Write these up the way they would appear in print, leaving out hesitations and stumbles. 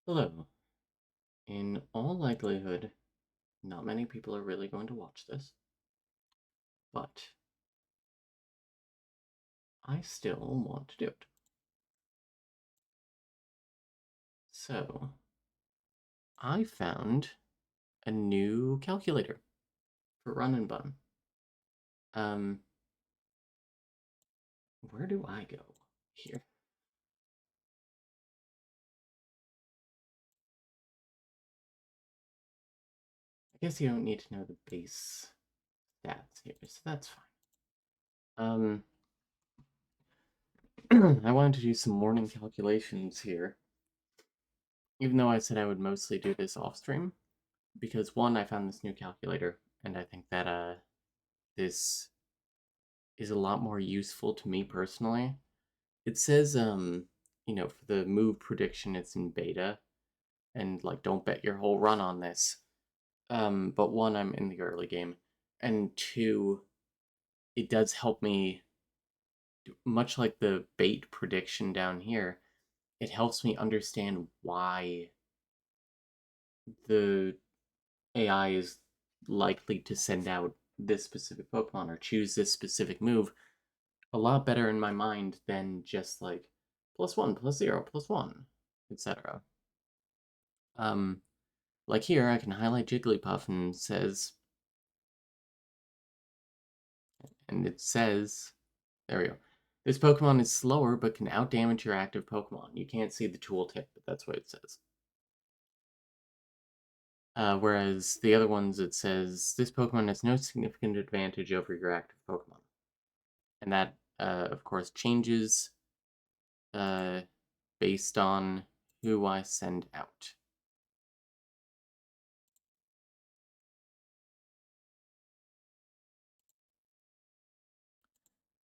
Hello. In all likelihood, not many people are really going to watch this, but I still want to do it. So, I found a new calculator for Run and Bun. Um, where do I go here? I guess you don't need to know the base stats here, so that's fine. I wanted to do some morning calculations here, even though I said I would mostly do this off stream, because one, I found this new calculator, and I think that this is a lot more useful to me personally. It says, for the move prediction, it's in beta, and like, don't bet your whole run on this. But one, I'm in the early game, and two, it does help me, much like the bait prediction down here, it helps me understand why the AI is likely to send out this specific Pokemon or choose this specific move a lot better in my mind than just like +1, +0, +1, etc. Um, like here, I can highlight Jigglypuff and it says, there we go. This Pokemon is slower but can outdamage your active Pokemon. You can't see the tooltip, but that's what it says. Whereas the other ones, it says, this Pokemon has no significant advantage over your active Pokemon. And that, of course, changes based on who I send out.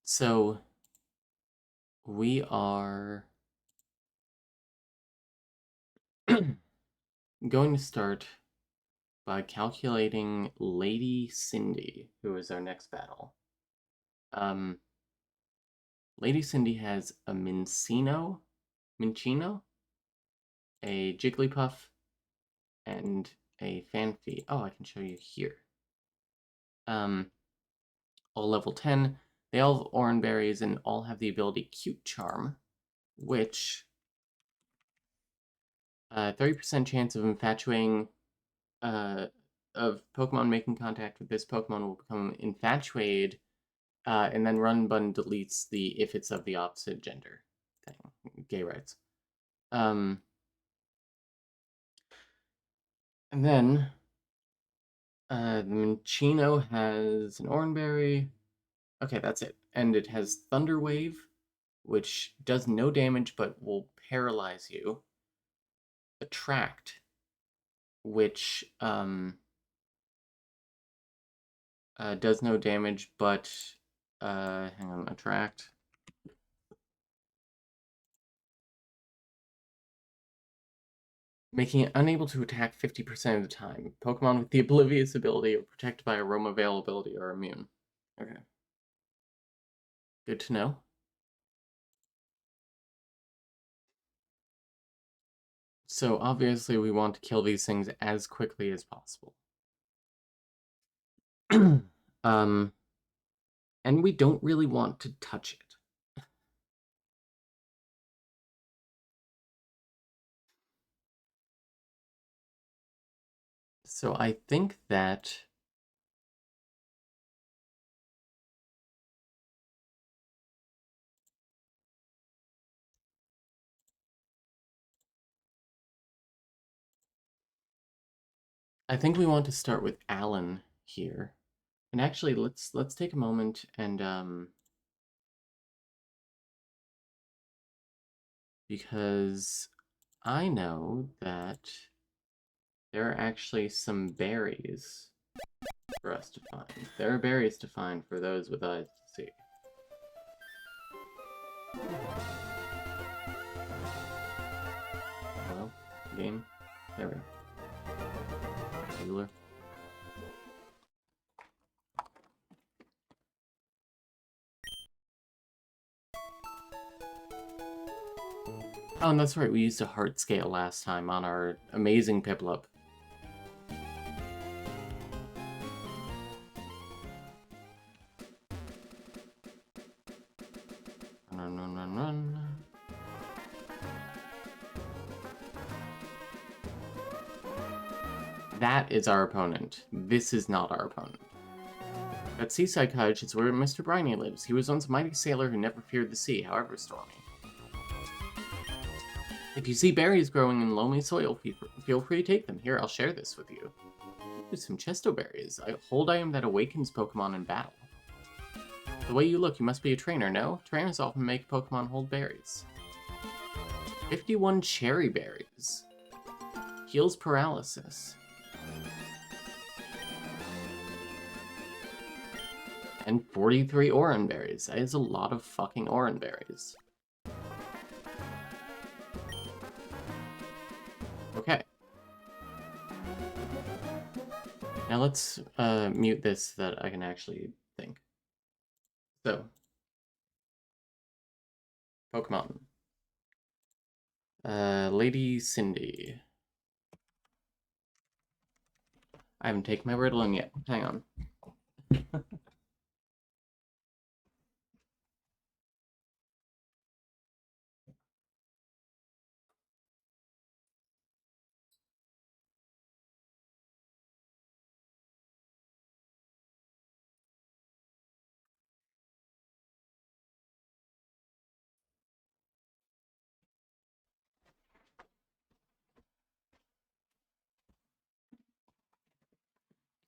So we are going to start by calculating Lady Cindy, who is our next battle. Lady Cindy has a Minccino, a Jigglypuff, and a Phanpy. Oh, I can show you here. All level 10. They all have Oran Berries and all have the ability Cute Charm, which 30% chance of infatuating of Pokemon making contact with this Pokemon will become infatuated, and then Run Button deletes the if it's of the opposite gender thing. Gay rights. And then the Minccino has an Oranberry. Okay, that's it. And it has Thunder Wave, which does no damage but will paralyze you. Attract, which does no damage but hang on, attract. Making it unable to attack 50% of the time. Pokemon with the Oblivious ability are protected by Aroma Veil ability are immune. Okay. Good to know. So obviously we want to kill these things as quickly as possible. And we don't really want to touch it. So I think that we want to start with Alan here. And actually let's take a moment and because I know that there are actually some berries for us to find. There are berries to find for those with eyes to see. Hello? Game? There we go. Healer. Oh, and that's right, we used a heart scale last time on our amazing Piplup. Run, run, run, run. That is our opponent. This is not our opponent. That seaside cottage is where Mr. Briny lives. He was once a mighty sailor who never feared the sea, however stormy. If you see berries growing in loamy soil, feel free to take them. Here, I'll share this with you. Ooh, some chesto berries. A hold item that awakens Pokemon in battle. The way you look, you must be a trainer, no? Trainers often make Pokemon hold berries. 51 cherry berries. Heals paralysis. And 43 Oran berries. That is a lot of fucking Oran berries. Okay. Now let's mute this so that I can actually think. So, Pokemon. Lady Cindy. I haven't taken my Ritalin yet. Hang on.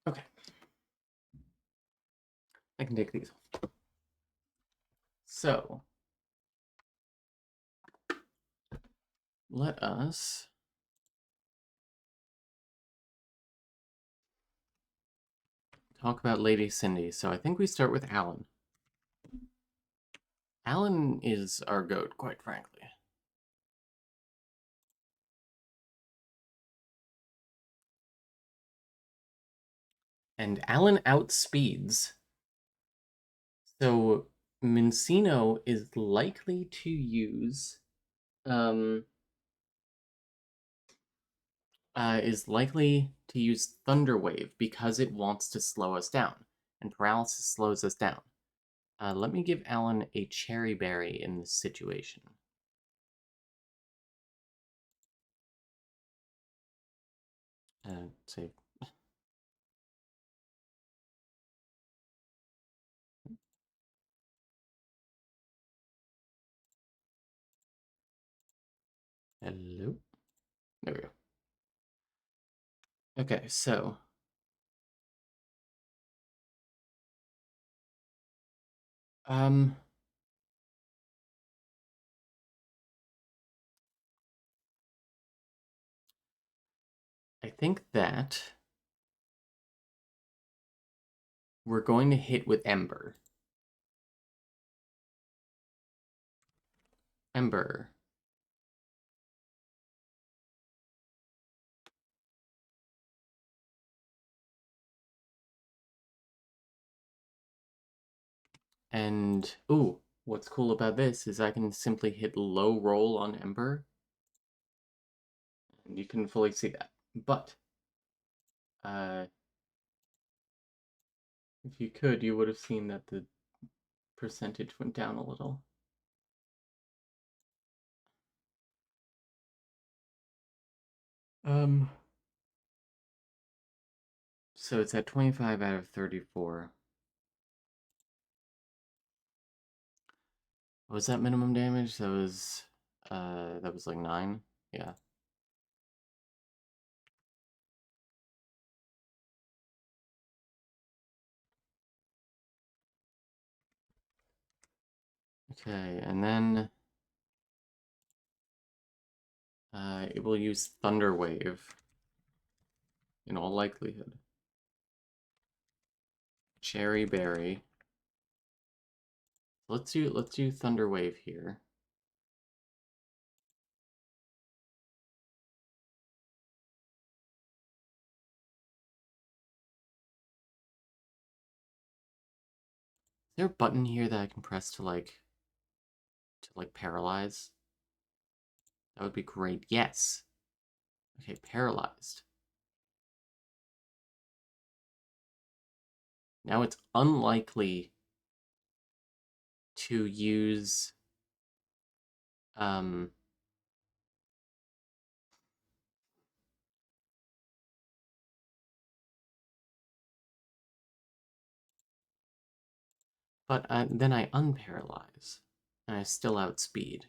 Okay. I can take these. So, let us talk about Lady Cindy. So I think we start with Alan. Alan is our goat, quite frankly. And Alan outspeeds. So Mincino is likely to use Thunder Wave because it wants to slow us down, and Paralysis slows us down. Let me give Alan a Cherry Berry in this situation. Save. Hello? There we go. Okay, so I think that we're going to hit with Ember. Ember. And, ooh, what's cool about this is I can simply hit low roll on Ember. And you can fully see that. But, if you could, you would have seen that the percentage went down a little. So it's at 25 out of 34. Was that minimum damage? That was like 9? Yeah. Okay, and then it will use Thunder Wave in all likelihood. Cherry Berry. Let's do Thunder Wave here. Is there a button here that I can press to like paralyze? That would be great. Yes. Okay, paralyzed. Now it's unlikely to use um but then I unparalyze and I still outspeed.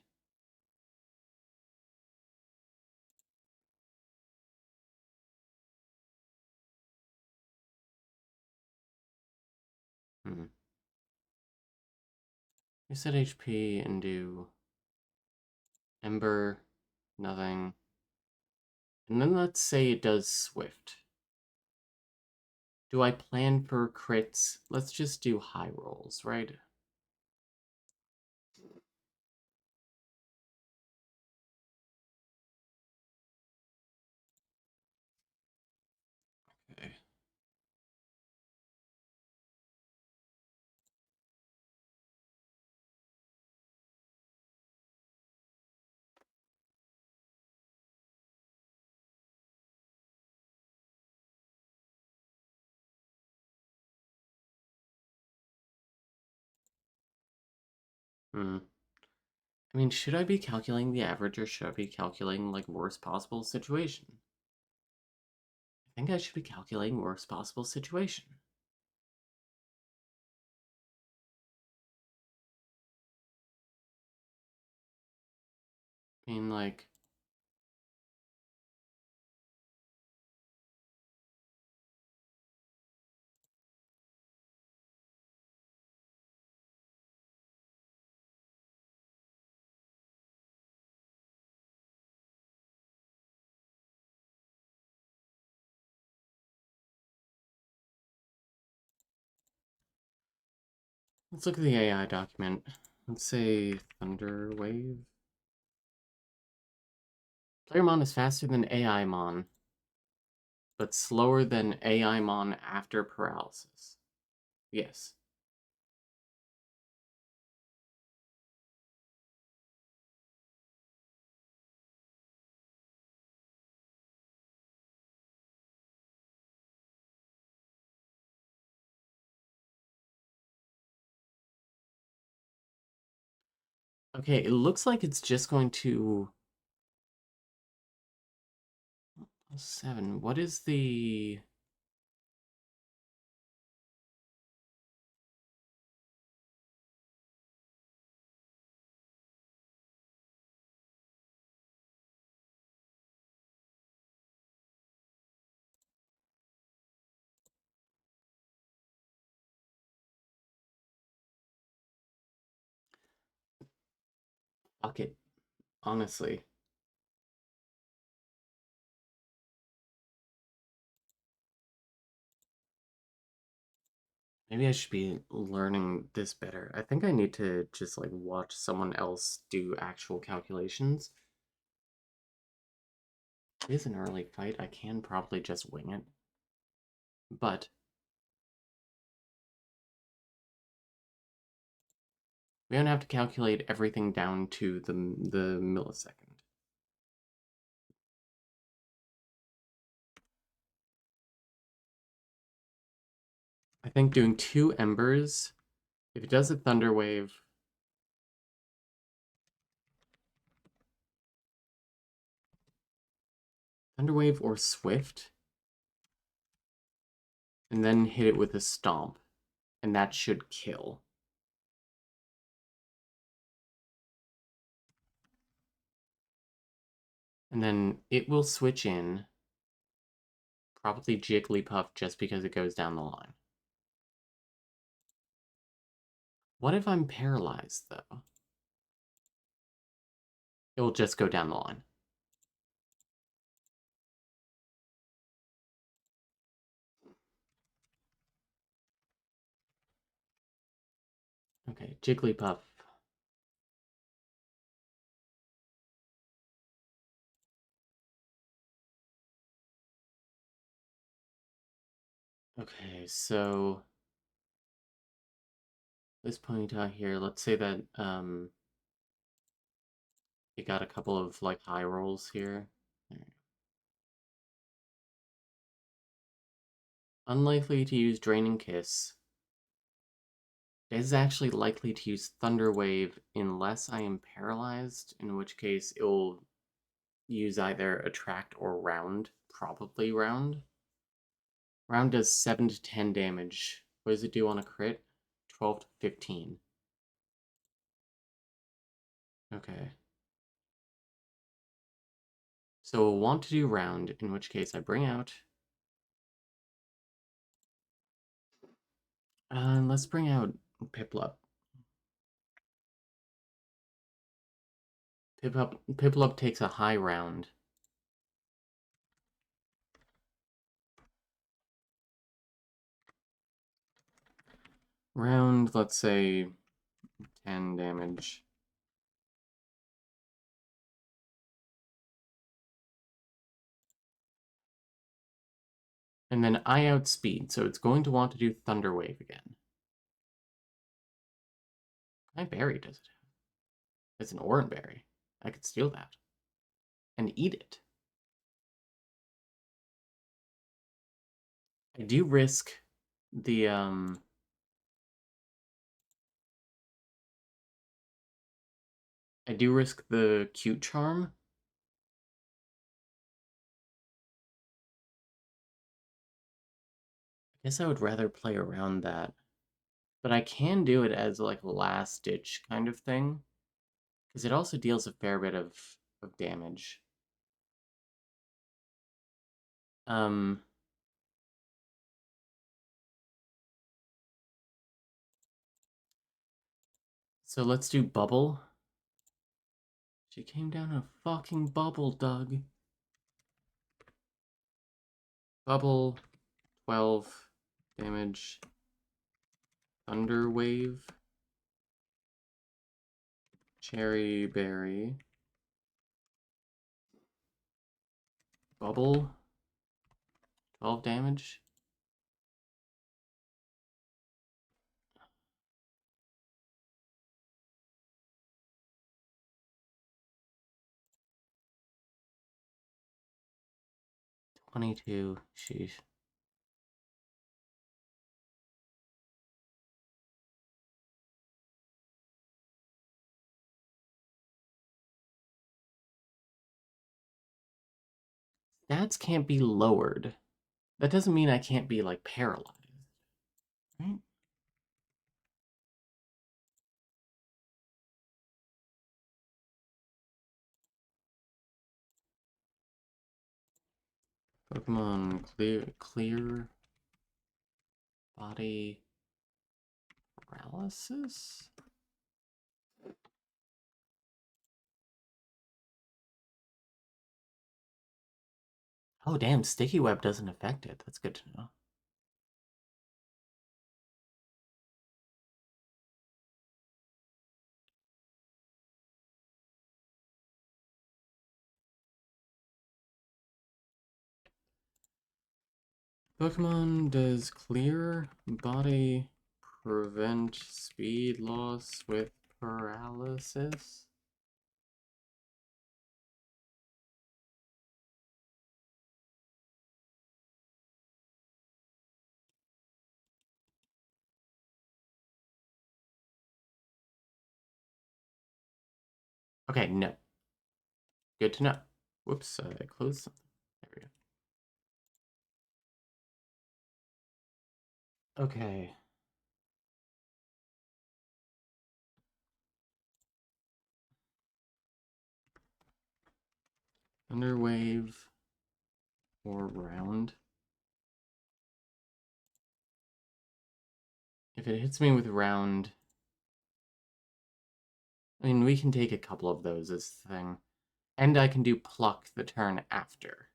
Hmm. Reset HP and do Ember, nothing. And then let's say it does Swift. Do I plan for crits? Let's just do high rolls, right? Okay. Hmm. I mean, should I be calculating the average or should I be calculating like worst possible situation? I think I should be calculating worst possible situation. I mean, like, let's look at the AI document. Let's say Thunder Wave. Playermon is faster than AImon, but slower than AImon after paralysis. Yes. Okay, it looks like it's just going to 7. What is the fuck it, honestly. Maybe I should be learning this better. I think I need to just like watch someone else do actual calculations. It is an early fight. I can probably just wing it. But we don't have to calculate everything down to the millisecond. I think doing 2 embers, if it does a thunder wave, or swift, and then hit it with a stomp, and that should kill. And then it will switch in, probably Jigglypuff just because it goes down the line. What if I'm paralyzed, though? It will just go down the line. Okay, Jigglypuff. Okay, so this point out here, let's say that You got a couple of, like, high rolls here. Unlikely to use Draining Kiss. It is actually likely to use Thunder Wave unless I am paralyzed, in which case it will use either Attract or Round. Probably Round. Round does 7 to 10 damage. What does it do on a crit? 12 to 15. Okay. So we'll want to do Round, in which case I bring out... let's bring out Piplup. Piplup takes a high round. Round, let's say, 10 damage. And then I outspeed, so it's going to want to do Thunder Wave again. My berry does it have? It's an Oran berry. I could steal that. And eat it. I do risk the, I do risk the Cute Charm. I guess I would rather play around that. But I can do it as, like, a last-ditch kind of thing. Because it also deals a fair bit of damage. So let's do Bubble. She came down a fucking bubble, Doug. Bubble, 12 damage. Thunder Wave. Cherry Berry. Bubble, 12 damage. $22. Sheesh. Stats can't be lowered. That doesn't mean I can't be, like, paralyzed. Right? Pokemon clear body paralysis? Oh, damn, Sticky Web doesn't affect it. That's good to know. Pokemon does clear body prevent speed loss with paralysis? Okay, no. Good to know. Whoops, I closed something. There we go. Okay. Thunder Wave or Round. If it hits me with Round... I mean, we can take a couple of those as the thing. And I can do Pluck the turn after.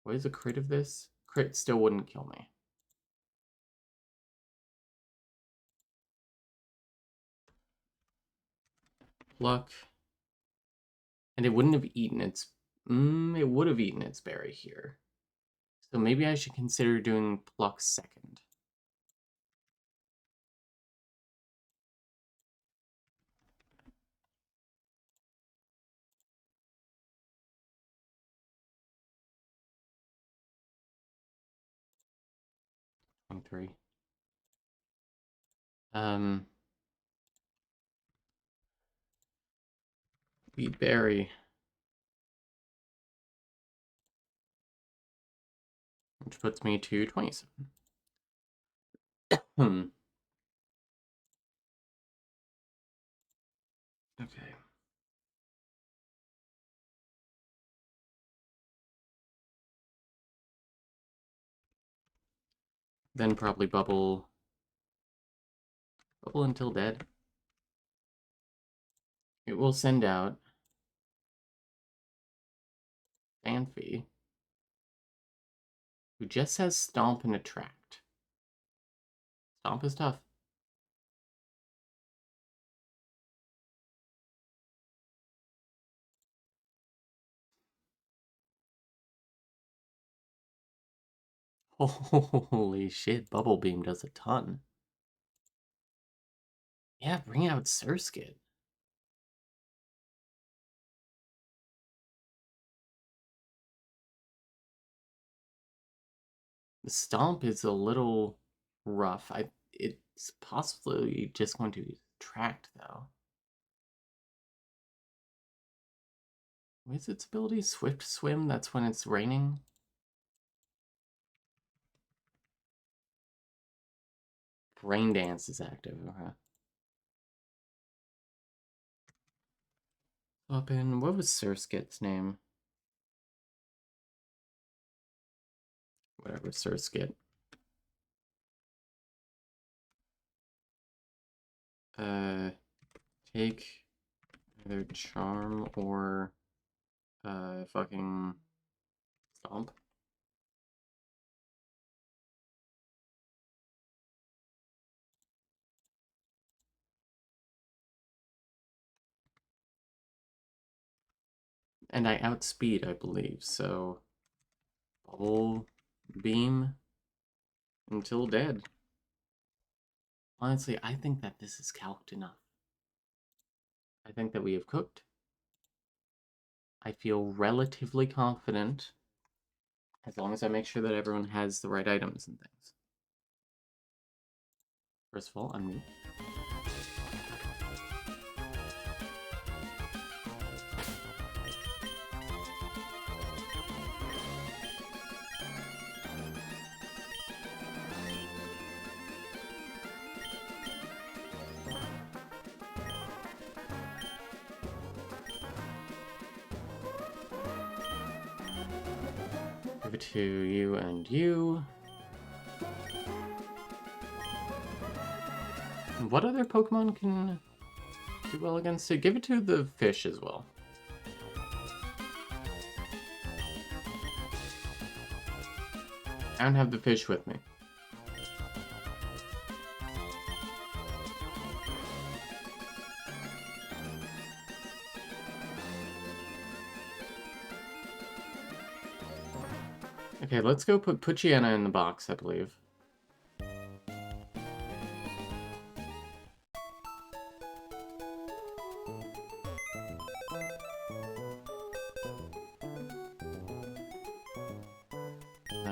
What is a crit of this? Crit still wouldn't kill me. Pluck. And it wouldn't have eaten its... it would have eaten its berry here. So maybe I should consider doing Pluck second. 23. Beat Berry. Which puts me to 27. Okay. Then probably bubble until dead. It will send out Fanfi, who just has Stomp and Attract. Stomp is tough. Holy shit, Bubble Beam does a ton. Yeah, bring out Surskit. The Stomp is a little rough. It's possibly just going to Attract, though. What is its ability? Swift Swim? That's when it's raining? Rain Dance is active. Okay. Up in, what was Surskit's name? Whatever, Surskit. Take either Charm or fucking Stomp. And I outspeed, I believe, so Bubble Beam until dead. Honestly, I think that this is calced enough. I think that we have cooked. I feel relatively confident as long as I make sure that everyone has the right items and things. First of all, unmute. Give it to you and you. What other Pokemon can do well against it? Give it to the fish as well. I don't have the fish with me. Okay, let's go put Poochyena in the box, I believe.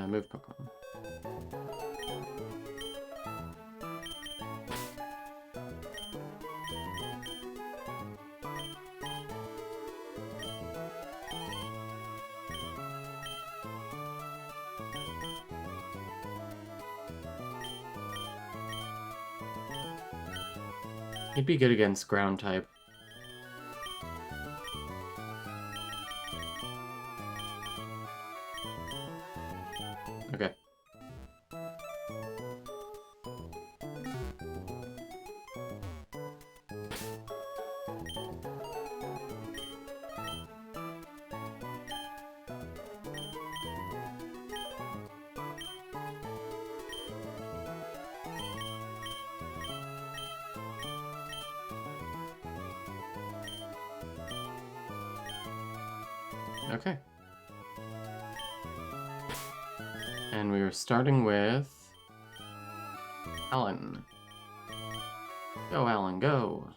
Move Pokemon. He'd be good against ground type. Okay. Okay. And we are starting with Alan. Go, Alan, go.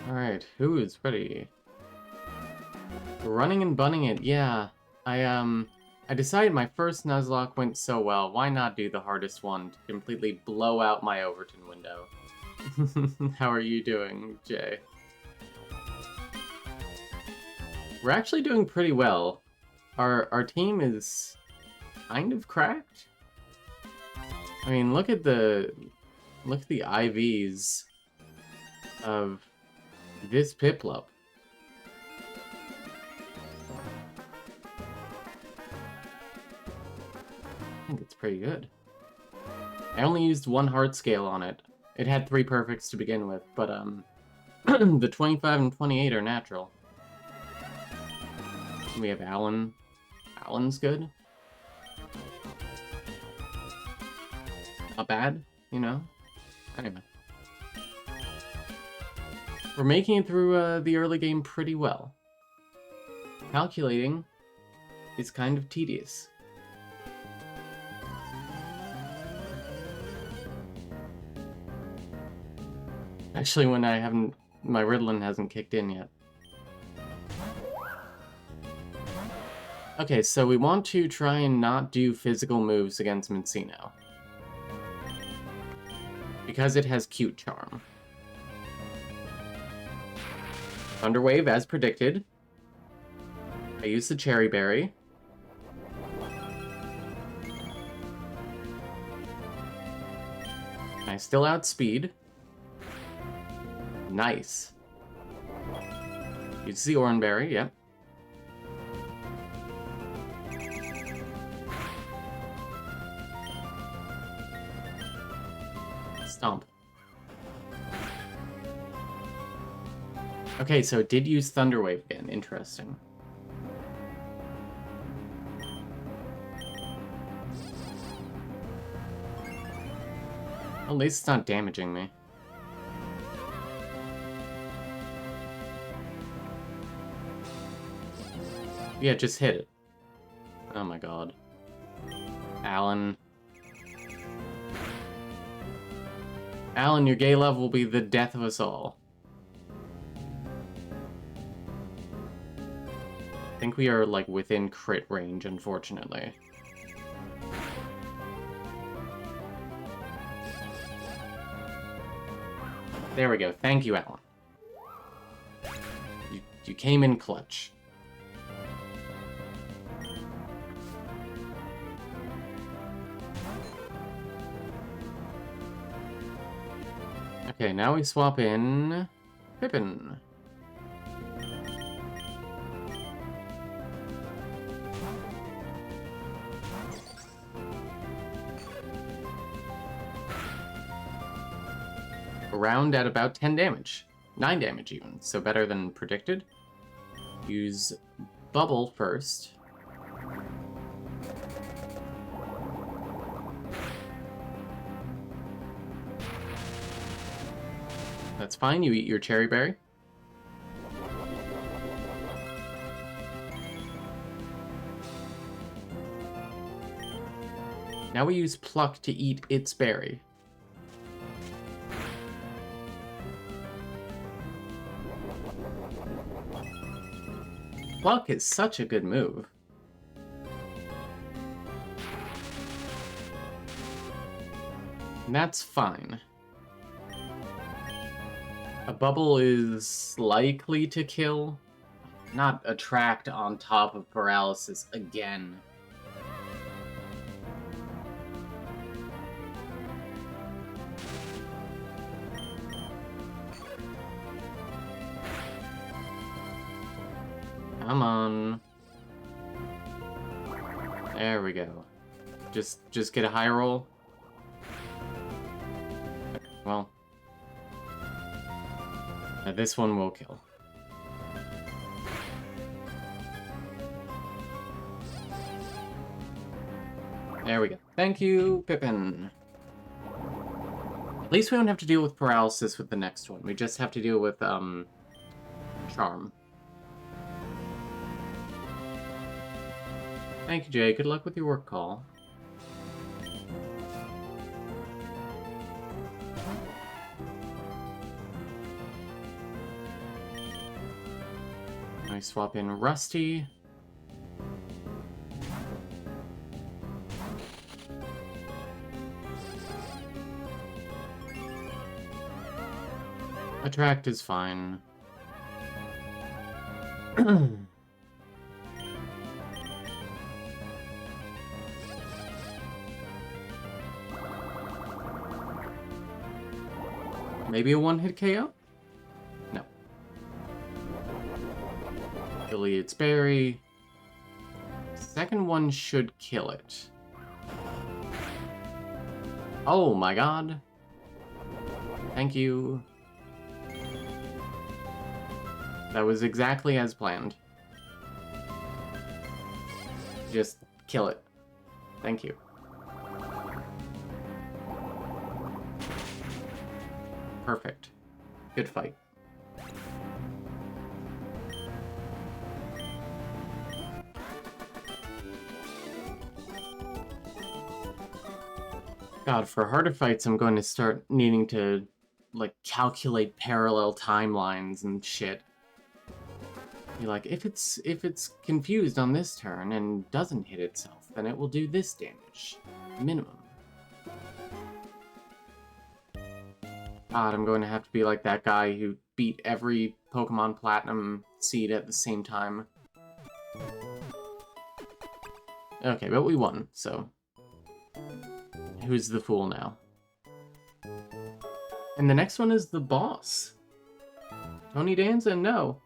Alright, who is ready? Running and bunning it, yeah. I decided my first Nuzlocke went so well, why not do the hardest one to completely blow out my Overton window? How are you doing, Jay? We're actually doing pretty well. Our team is kind of cracked. I mean, look at the IVs of this Piplup. I think it's pretty good. I only used one heart scale on it. It had 3 perfects to begin with, but the 25 and 28 are natural. We have Alan. Alan's good. Not bad, you know? Anyway. We're making it through the early game pretty well. Calculating is kind of tedious. Actually, when my Ritalin hasn't kicked in yet. Okay, so we want to try and not do physical moves against Mincino. Because it has Cute Charm. Thunderwave, as predicted. I used the Cherry Berry. I still outspeed. Nice. Use the Oranberry, yep. Stomp. Okay, so it did use Thunderwave again. Interesting. At least it's not damaging me. Yeah, just hit it. Oh my god. Alan. Alan, your gay love will be the death of us all. I think we are, like, within crit range, unfortunately. There we go. Thank you, Alan. You came in clutch. Okay, now we swap in Pippin. Around at about 10 damage. 9 damage even, so better than predicted. Use Bubble first. That's fine, you eat your Cherry Berry. Now we use Pluck to eat its berry. Pluck is such a good move. And that's fine. A bubble is likely to kill. Not attract on top of paralysis again. Come on. There we go. Just get a high roll. Well. This one will kill. There we go. Thank you, Pippin. At least we don't have to deal with paralysis with the next one. We just have to deal with, Charm. Thank you, Jay. Good luck with your work call. we swap in Rusty. Attract is fine. Maybe a one-hit KO? No. Iliad's Berry. Second one should kill it. Oh my god. Thank you. That was exactly as planned. Just kill it. Thank you. Perfect. Good fight. God, for harder fights, I'm going to start needing to, like, calculate parallel timelines and shit. Be like, if it's confused on this turn and doesn't hit itself, then it will do this damage. Minimum. God, I'm going to have to be like that guy who beat every Pokemon Platinum seed at the same time. Okay, but we won, so... Who's the fool now? And the next one is the boss. Tony Danza, no.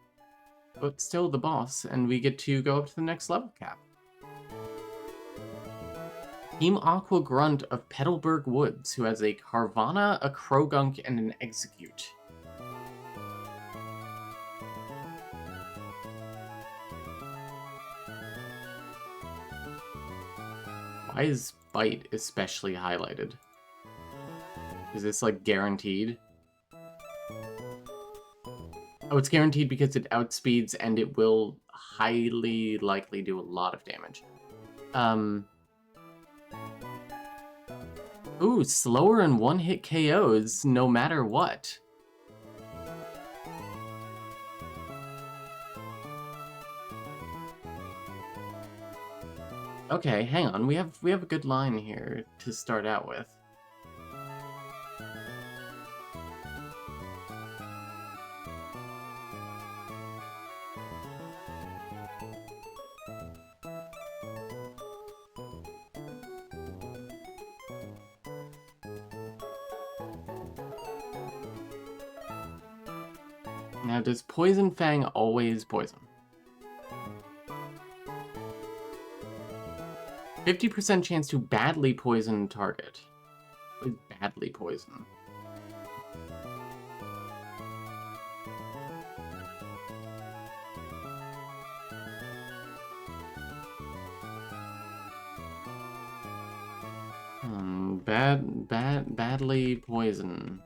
But still the boss, and we get to go up to the next level cap. Team Aqua Grunt of Petalburg Woods, who has a Carvana, a Krogunk, and an Execute. Why is Bite especially highlighted? Is this, like, guaranteed? Oh, it's guaranteed because it outspeeds and it will highly likely do a lot of damage. Ooh, slower and one-hit KOs no matter what. Okay, hang on. We have a good line here to start out with. Now, does Poison Fang always poison? 50% chance to badly poison target. What is badly poison? Badly poison.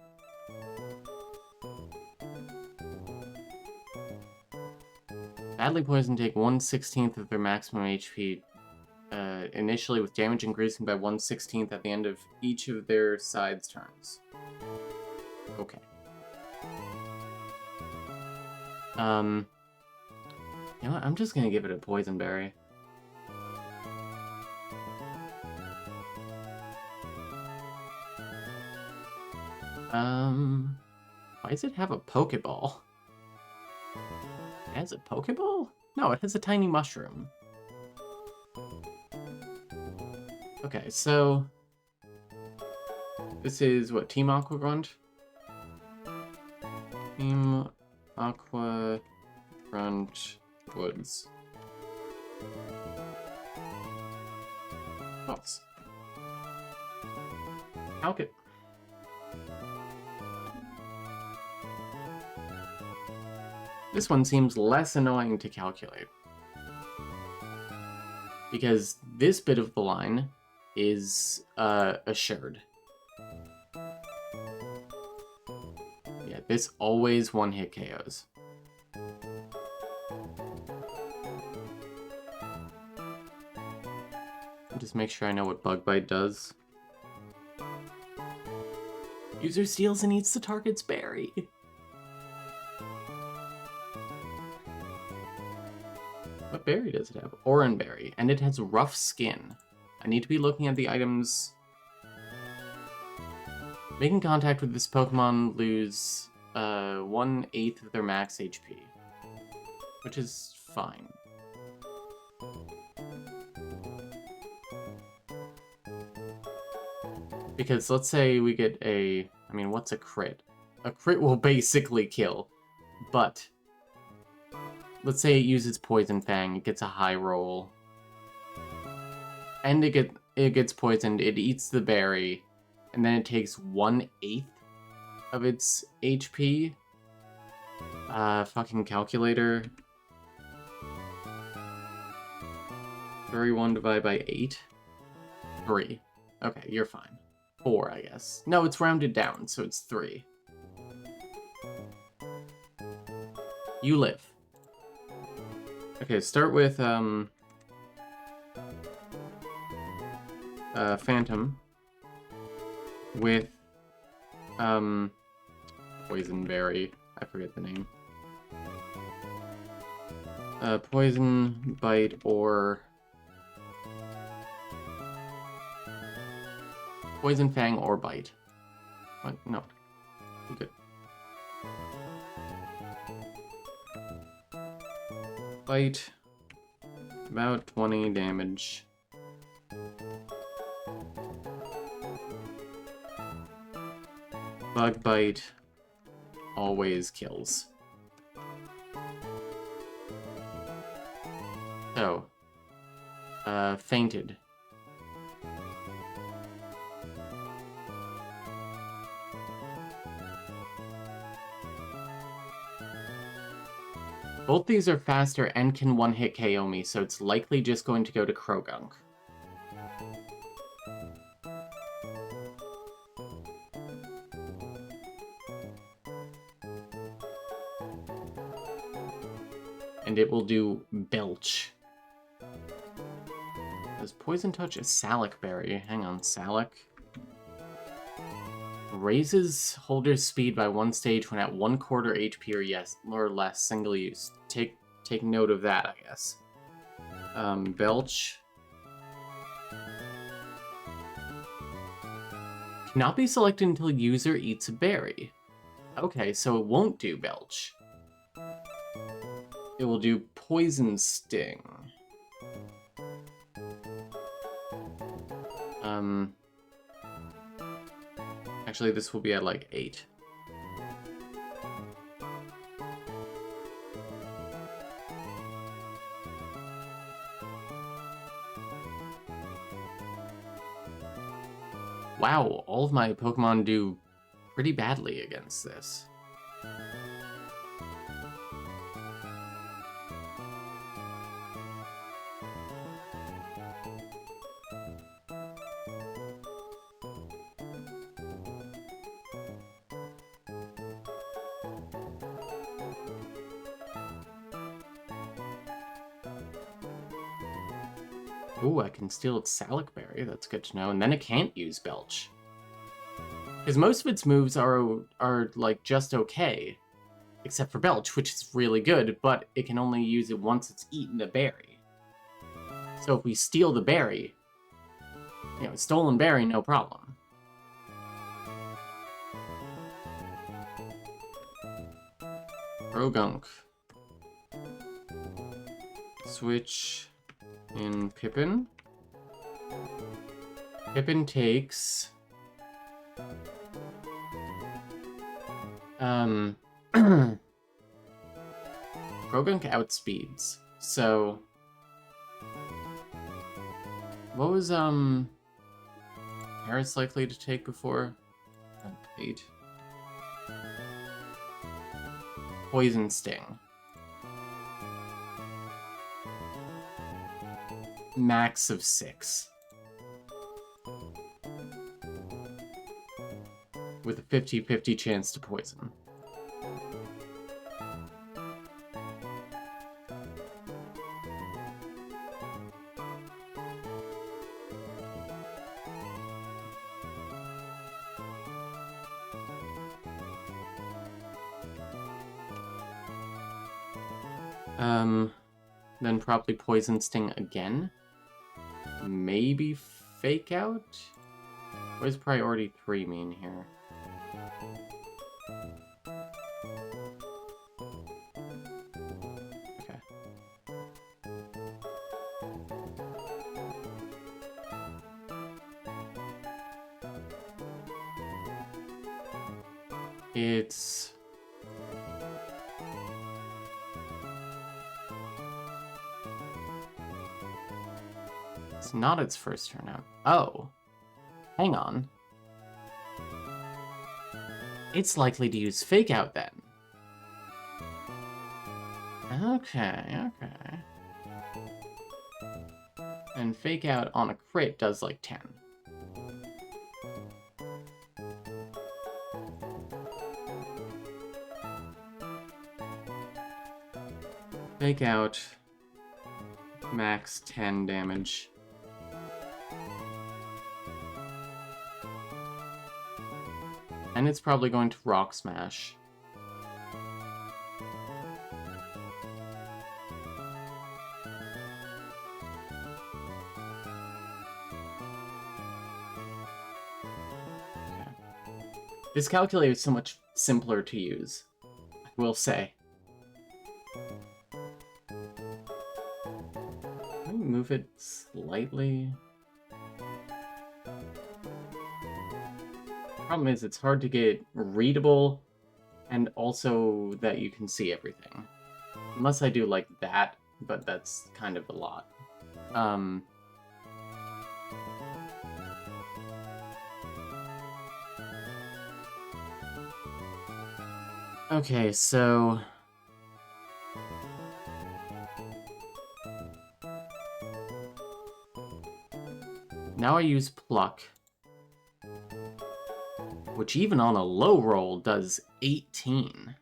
Badly poison take 1/16 of their maximum HP initially, with damage increasing by 1/16 at the end of each of their side's turns. Okay. You know what? I'm just gonna give it a Poison Berry. Why does it have a Pokeball? It has a Pokeball? No, it has a tiny mushroom. Okay, so... This is, what, Team Aqua Grunt? Team Aqua Grunt Woods. Boss. Calc. This one seems less annoying to calculate. Because this bit of the line is assured. Yeah, this always one-hit KOs. Just make sure I know what Bug Bite does. User steals and eats the target's berry. berry does it have? Oranberry. And it has rough skin. I need to be looking at the items. Making contact with this Pokemon lose 1/8 of their max HP. Which is fine. Because let's say we get a... I mean, what's a crit? A crit will basically kill. But let's say it uses Poison Fang, it gets a high roll. And it gets poisoned, it eats the berry, and then it takes 1/8 of its HP. Fucking calculator. 31 divided by 8? 3. Okay, you're fine. 4, I guess. No, it's rounded down, so it's 3. You live. Okay, start with, Phantom. With, Poison Berry. I forget the name. Poison, Bite, or... Poison Fang or Bite. What? No. Good. Bite. About 20 damage. Bug Bite. Always kills. So. Fainted. Both these are faster and can one-hit KO me, so it's likely just going to go to Krogunk. And it will do Belch. Does Poison Touch a Salac Berry? Hang on, Salac. Raises holder's speed by 1 stage when at 1/4 HP or less, single use. Take note of that, I guess. Belch. Cannot be selected until user eats a berry. Okay, so it won't do Belch. It will do Poison Sting. Actually, this will be at, like, 8. Wow, all of my Pokemon do pretty badly against this. Ooh, I can steal its Salac Berry, that's good to know, and then it can't use Belch. Because most of its moves are like, just okay. Except for Belch, which is really good, but it can only use it once it's eaten a berry. So if we steal the berry, you know, stolen berry, no problem. Krogunk. Switch in Pippin. Pippin takes... Krogunk outspeeds. So... What was, Paris likely to take before? 8. Poison Sting. Max of 6. With a 50-50 chance to poison. Then probably Poison Sting again. Maybe Fake Out? What does priority 3 mean here? Okay. It's not its first turn out. Oh. Hang on. It's likely to use Fake Out then. Okay. And Fake Out on a crit does like 10. Fake Out, max 10 damage. And it's probably going to Rock Smash. Okay. This calculator is so much simpler to use, I will say. Can we move it slightly? Problem is, it's hard to get readable, and also that you can see everything. Unless I do like that, but that's kind of a lot. Okay, so... now I use Pluck, which even on a low roll does 18.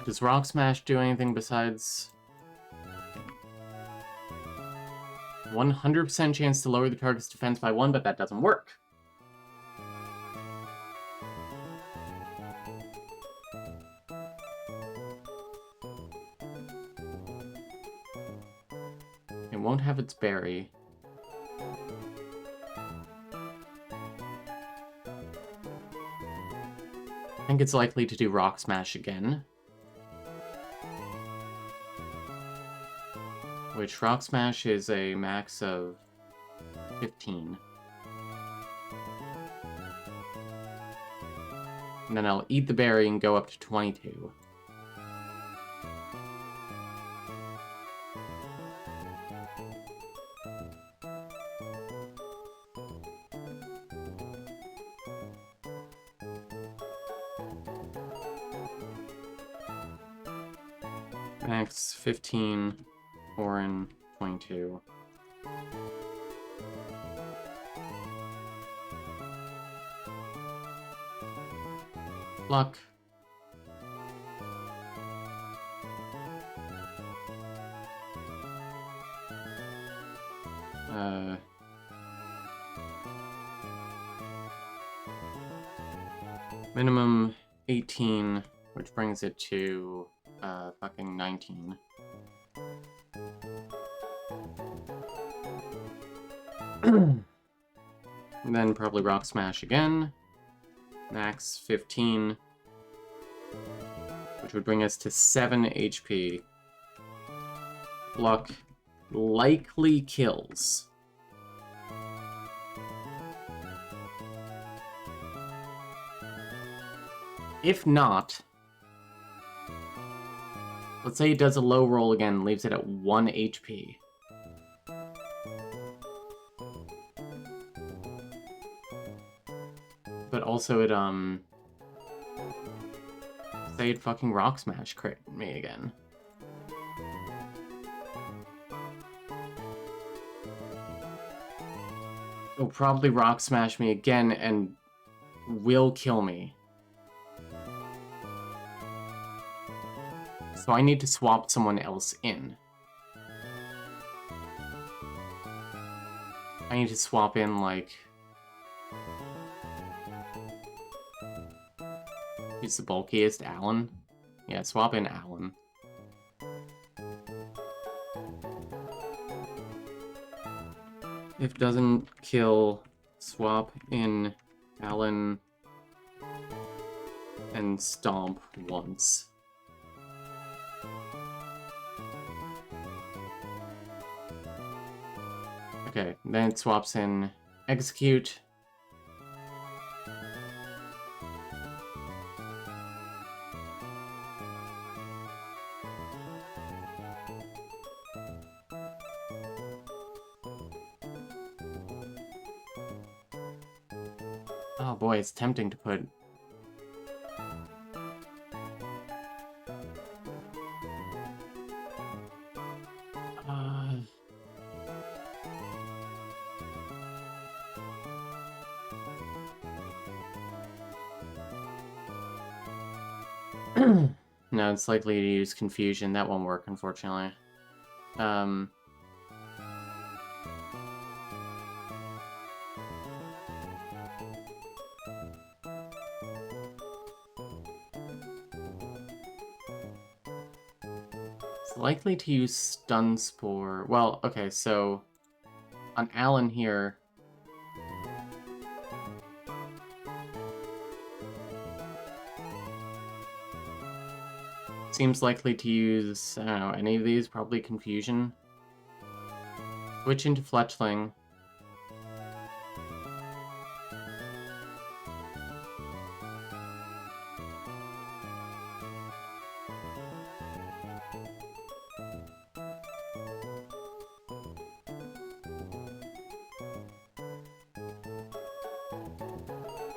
Does Rock Smash do anything besides... 100% chance to lower the target's defense by 1, but that doesn't work. It won't have its berry. I think it's likely to do Rock Smash again. Which Rock Smash is a max of 15. And then I'll eat the berry and go up to 22. Max 15, foreign 22. Luck. Minimum 18, which brings it to fucking 19. And then probably Rock Smash again. Max 15. Which would bring us to 7 HP. Luck likely kills. If not, let's say it does a low roll again, leaves it at 1 HP. But also it, say it fucking Rock Smash crit me again. It'll probably Rock Smash me again and will kill me. So I need to swap someone else in. I need to swap in, like... He's the bulkiest, Alan. Yeah, swap in Alan. If doesn't kill, swap in Alan and stomp once. Okay, then it swaps in execute. Oh boy, it's tempting to put... No, it's likely to use confusion. That won't work, unfortunately. It's likely to use Stun Spore. Well, okay, so on Alan here... Seems likely to use, I don't know, any of these, probably Confusion. Switch into Fletchling.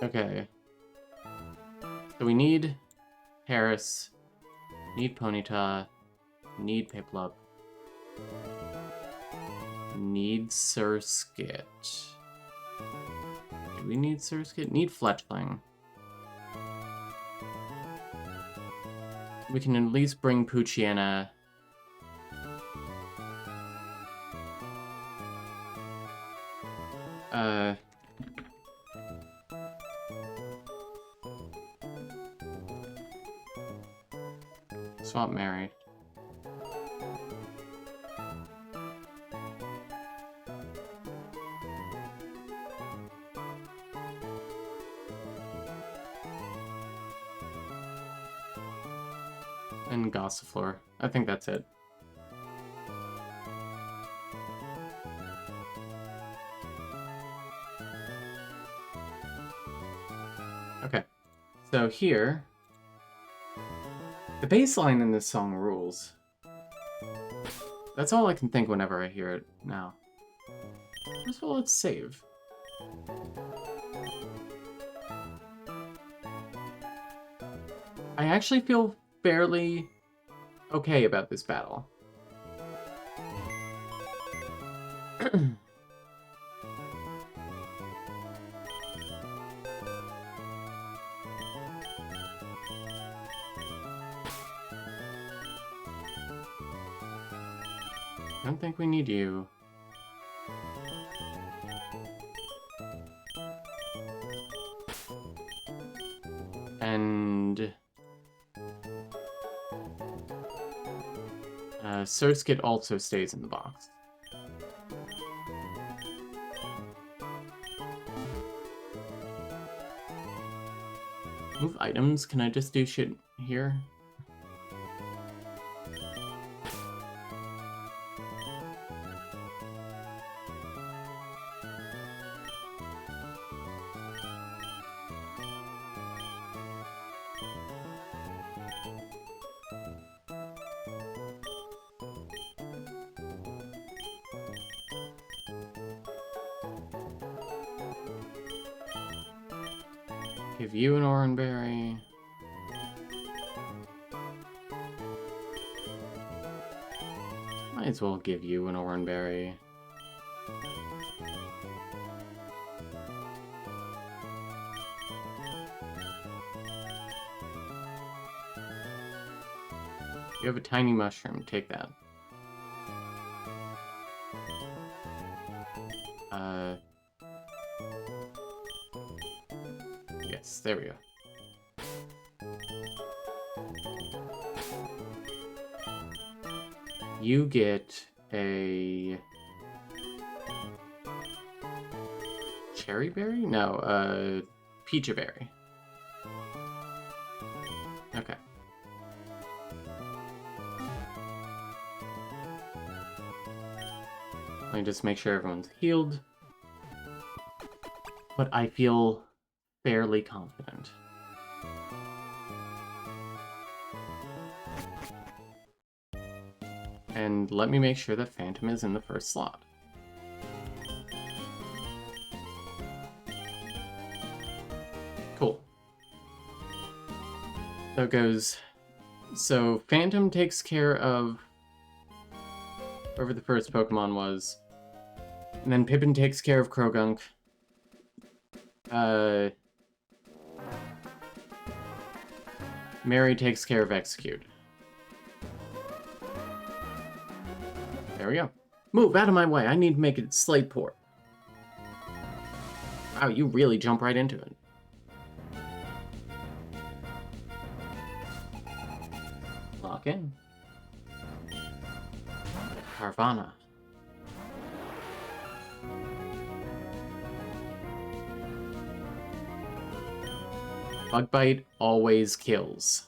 Okay. So we need Harris. Need Ponyta, need Piplup, need Surskit. Do we need Surskit? Need Fletchling. We can at least bring Poochyena. Swap Mary. And Gossifleur. I think that's it. Okay. So here... The bass line in this song rules. That's all I can think whenever I hear it now. First of all, let's save. I actually feel fairly okay about this battle. I don't think we need you. And... Surskit also stays in the box. Move items? Can I just do shit here? Give you an Oranberry. Might as well give you an Oranberry. You have a tiny mushroom, take that. Yes, there we go. You get a cherry berry? No, peach berry. Okay. Let me just make sure everyone's healed. But I feel fairly confident. And let me make sure that Phantom is in the first slot. Cool. So it goes... So Phantom takes care of whoever the first Pokemon was. And then Pippin takes care of Krogunk. Mary takes care of Execute. There we go. Move out of my way. I need to make it Slate Port. Wow, you really jump right into it. Lock in. Carvana. Bug Bite always kills.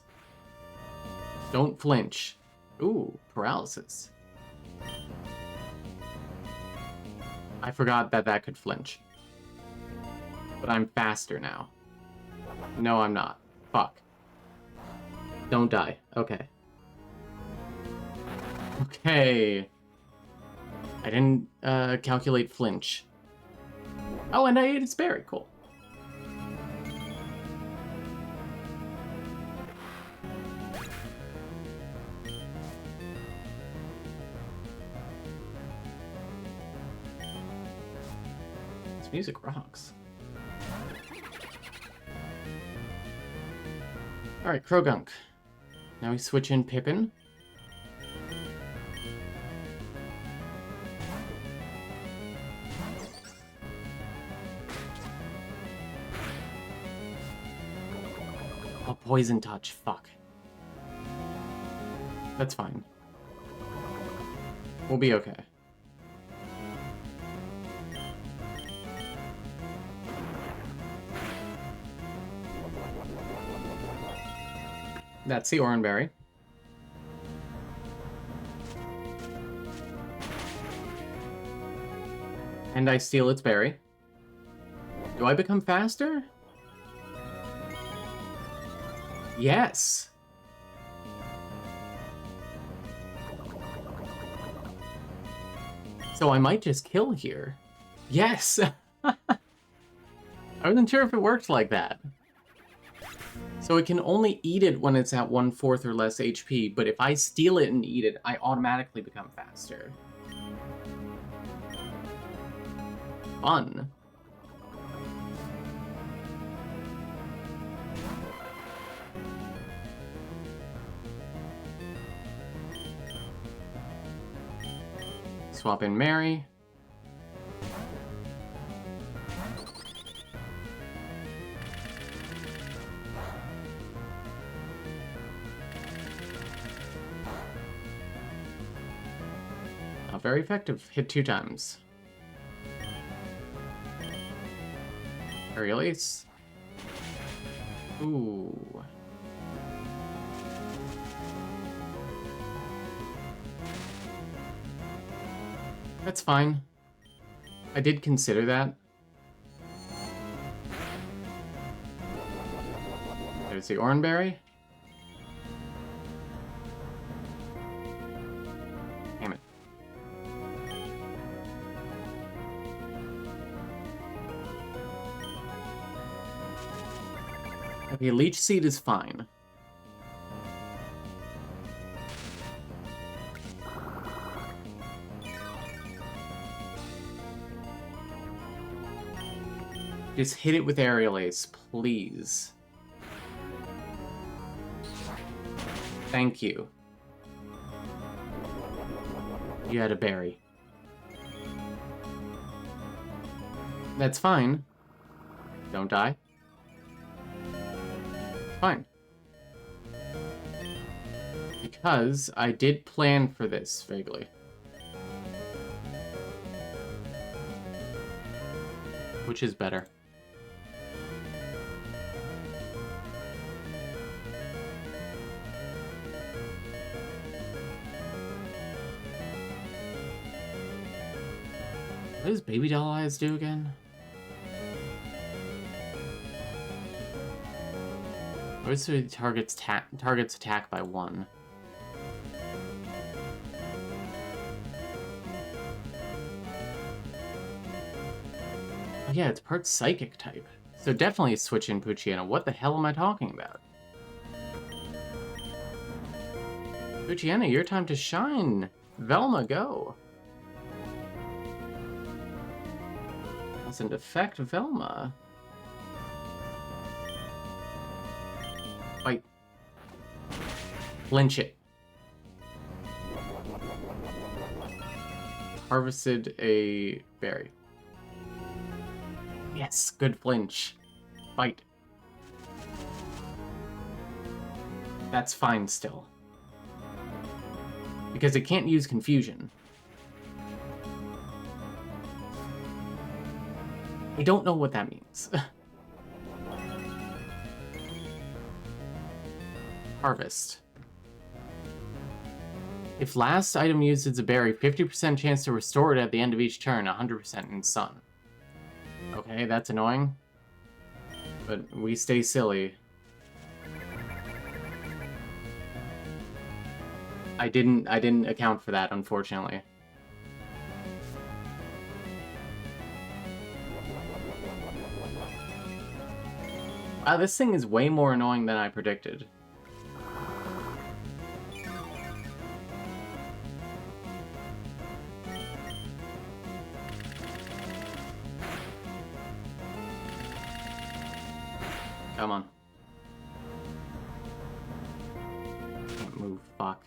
Don't flinch. Ooh, paralysis. I forgot that that could flinch. But I'm faster now. No, I'm not. Fuck. Don't die. Okay. Okay. I didn't calculate flinch. Oh, and I ate its berry. Cool. This music rocks. Alright, Krogunk. Now we switch in Pippin. Oh, Poison Touch. Fuck. That's fine. We'll be okay. That's the Oranberry. And I steal its berry. Do I become faster? Yes! So I might just kill here. Yes! I wasn't sure if it worked like that. So it can only eat it when it's at 1/4 or less HP, but if I steal it and eat it, I automatically become faster. Fun. Swap in Mary. Not very effective. Hit 2 times. Aerial Ace. Ooh. That's fine. I did consider that. There's the Oranberry. Damn it. Okay, Leech Seed is fine. Just hit it with Aerial Ace, please. Thank you. You had a berry. That's fine. Don't die. It's fine. Because I did plan for this, vaguely. Which is better. What does Baby Doll Eyes do again? What is the target's attack by 1? Oh, yeah, it's part psychic type. So definitely switch in Poochyena. What the hell am I talking about? Poochyena, your time to shine. Velma, go. Doesn't affect Velma. Fight. Flinch it. Harvested a berry. Yes, good flinch. Fight. That's fine still. Because it can't use confusion. I don't know what that means. Harvest. If last item used is a berry, 50% chance to restore it at the end of each turn, 100% in sun. Okay, that's annoying. But we stay silly. I didn't account for that, unfortunately. Wow, this thing is way more annoying than I predicted. Come on. Can't move, fuck.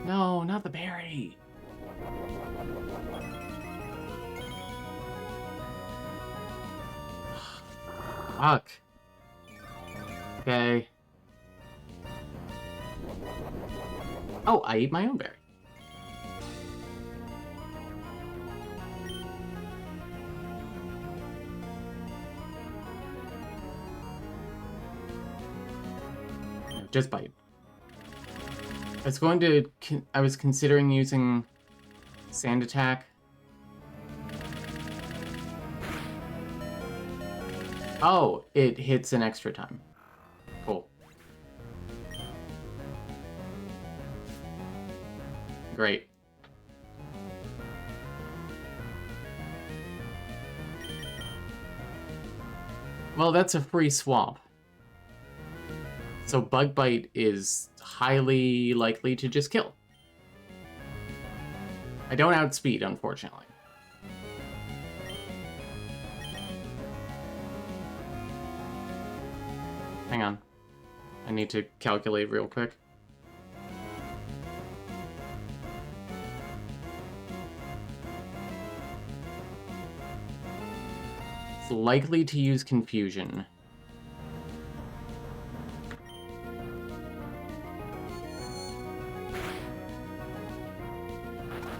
No, not the berry! Fuck. Okay. Oh, I ate my own berry. No, just bite. I was considering using Sand Attack. Oh, it hits an extra time. Cool. Great. Well, that's a free swap. So Bug Bite is highly likely to just kill. I don't outspeed, unfortunately. Hang on. I need to calculate real quick. It's likely to use confusion.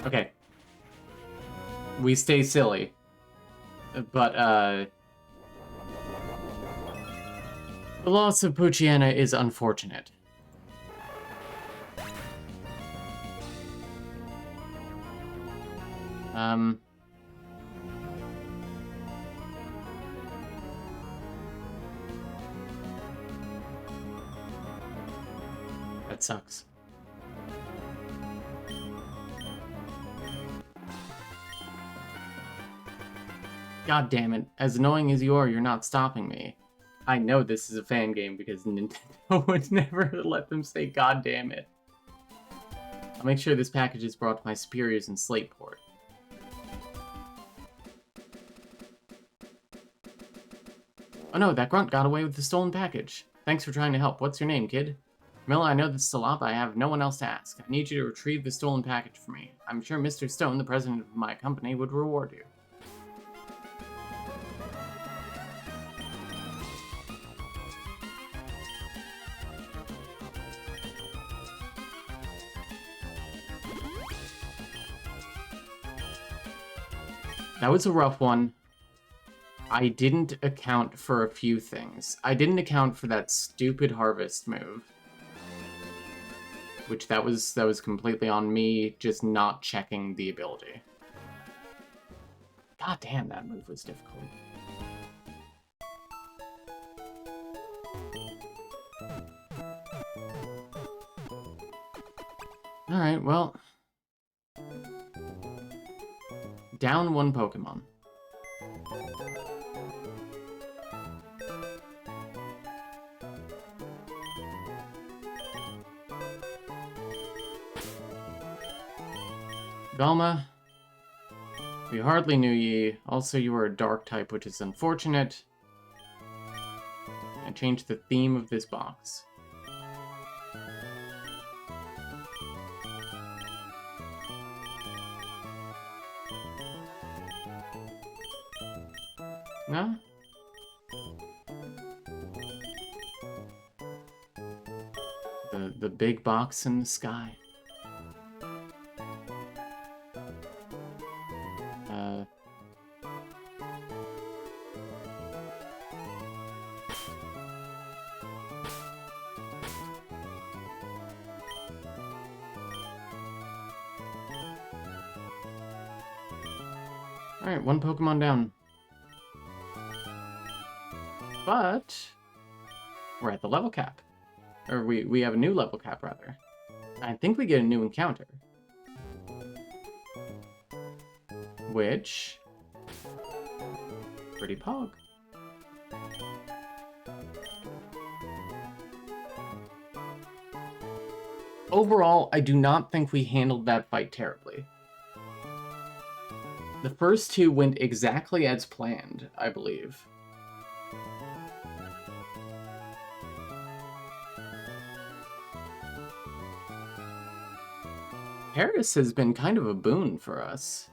Okay. We stay silly. But, the loss of Poochyena is unfortunate. That sucks. God damn it. As annoying as you are, you're not stopping me. I know this is a fan game because Nintendo would never let them say God damn it. I'll make sure this package is brought to my superiors in Slateport. Oh no, that grunt got away with the stolen package. Thanks for trying to help. What's your name, kid? Camilla, I know this is a lot, but I have no one else to ask. I need you to retrieve the stolen package for me. I'm sure Mr. Stone, the president of my company, would reward you. That was a rough one. I didn't account for a few things. I didn't account for that stupid harvest move. Which that was completely on me, just not checking the ability. God damn, that move was difficult. Alright, well. Down one Pokemon. Velma, we hardly knew ye. Also, you were a dark type, which is unfortunate. I changed the theme of this box. No? The big box in the sky. Alright, one Pokemon down. But we're at the level cap. Or we have a new level cap, rather. I think we get a new encounter. Which... pretty pog. Overall, I do not think we handled that fight terribly. The first two went exactly as planned, I believe. Paris has been kind of a boon for us.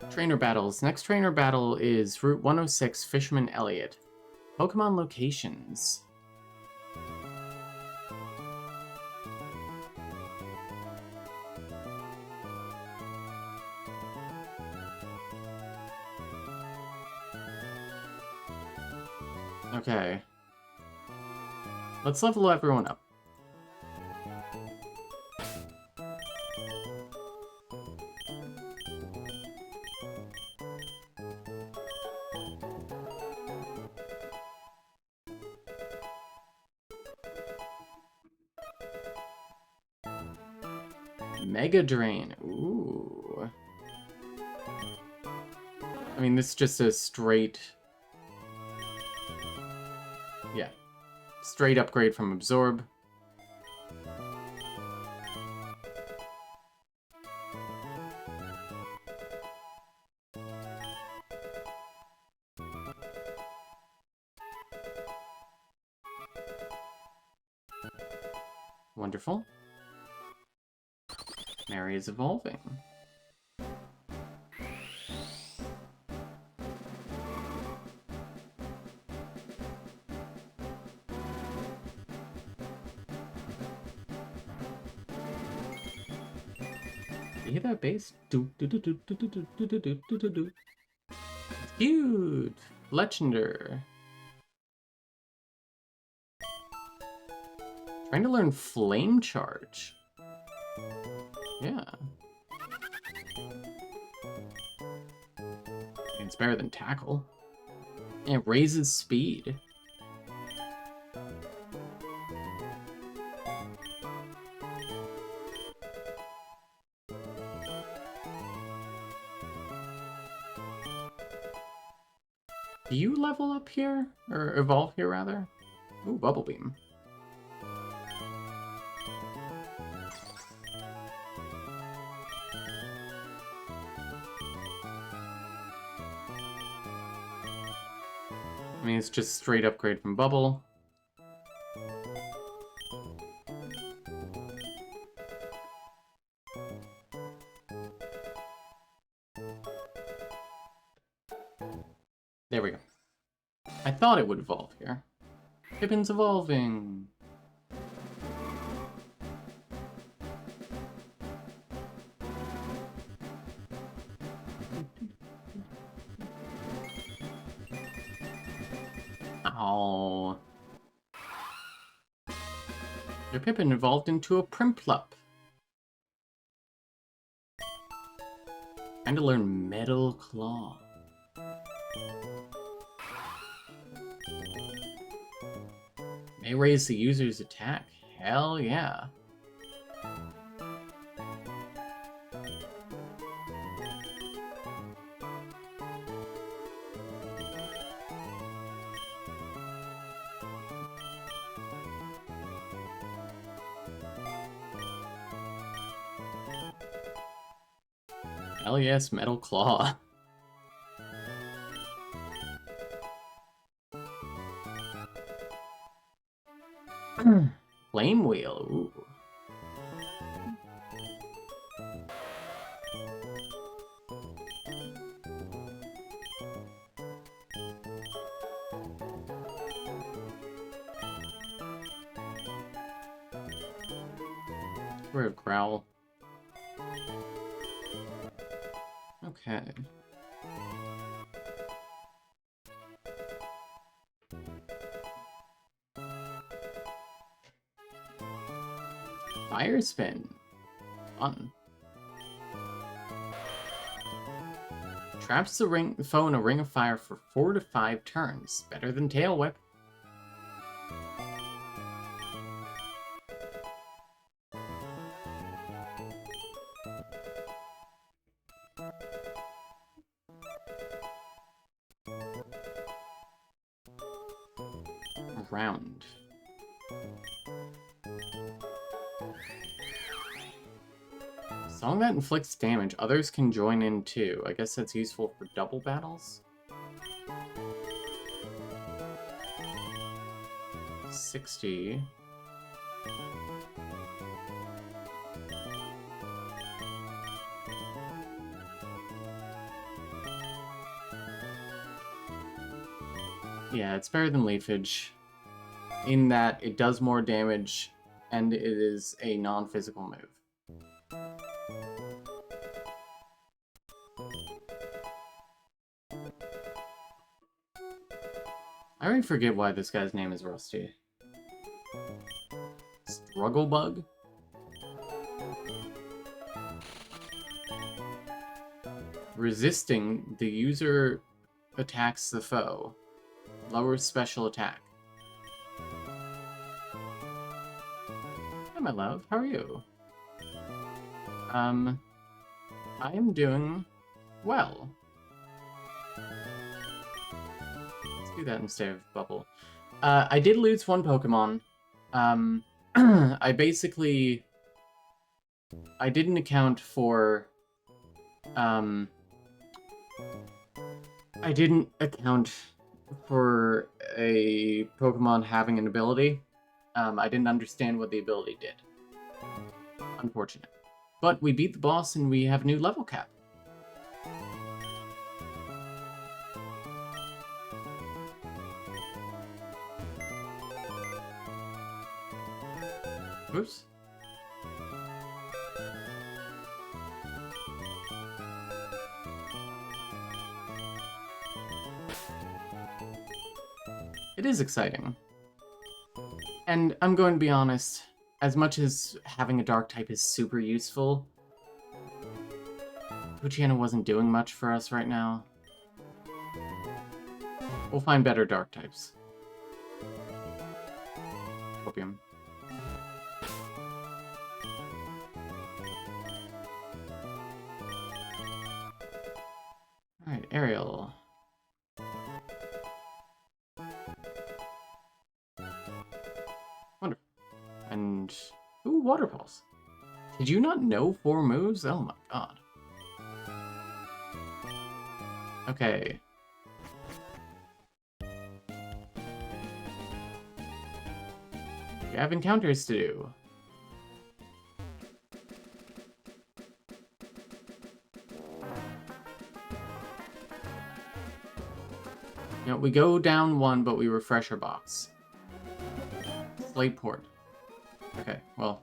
Trainer battles. Next trainer battle is Route 106, Fisherman Elliot. Pokemon locations. Okay. Let's level everyone up. Mega Drain. Ooh. I mean, this is just a straight... yeah. Straight upgrade from Absorb. Wonderful. Mary is evolving. You hear that bass? Do do do do do do do do do do do do. Cute. Fletchender. Trying to learn Flame Charge. Yeah. It's better than Tackle. And it raises speed. Do you level up here? Or evolve here, rather? Ooh, Bubble Beam. I mean, it's just straight upgrade from Bubble. There we go. I thought it would evolve here. Pippin's evolving! Oh. Your Pippin evolved into a Primplup. Trying to learn Metal Claw. May raise the user's attack. Hell yeah. Hell yes, Metal Claw. Flame Wheel, ooh. We're a Growl. Okay. Fire Spin. Fun. Traps the foe in a ring of fire for 4 to 5 turns. Better than Tail Whip. Round. Song that inflicts damage, others can join in too. I guess that's useful for double battles. 60. Yeah, it's better than Leafage in that it does more damage and it is a non-physical move. I already forget why this guy's name is Rusty. Struggle Bug? Resisting, the user attacks the foe. Lowers special attack. Hi, my love. How are you? I am doing well. Let's do that instead of Bubble. I did lose one Pokemon. I didn't account for, I didn't account for a Pokemon having an ability. I didn't understand what the ability did. Unfortunate. But we beat the boss and we have a new level cap. Oops. It is exciting. And I'm going to be honest, as much as having a dark type is super useful, Luciana wasn't doing much for us right now. We'll find better dark types. Opium. Alright, Ariel. Wonderful. And... ooh, Water Pulse. Did you not know 4 moves? Oh my god. Okay. We have encounters to do. No, we go down one, but we refresh our box. Slate port. Okay, well.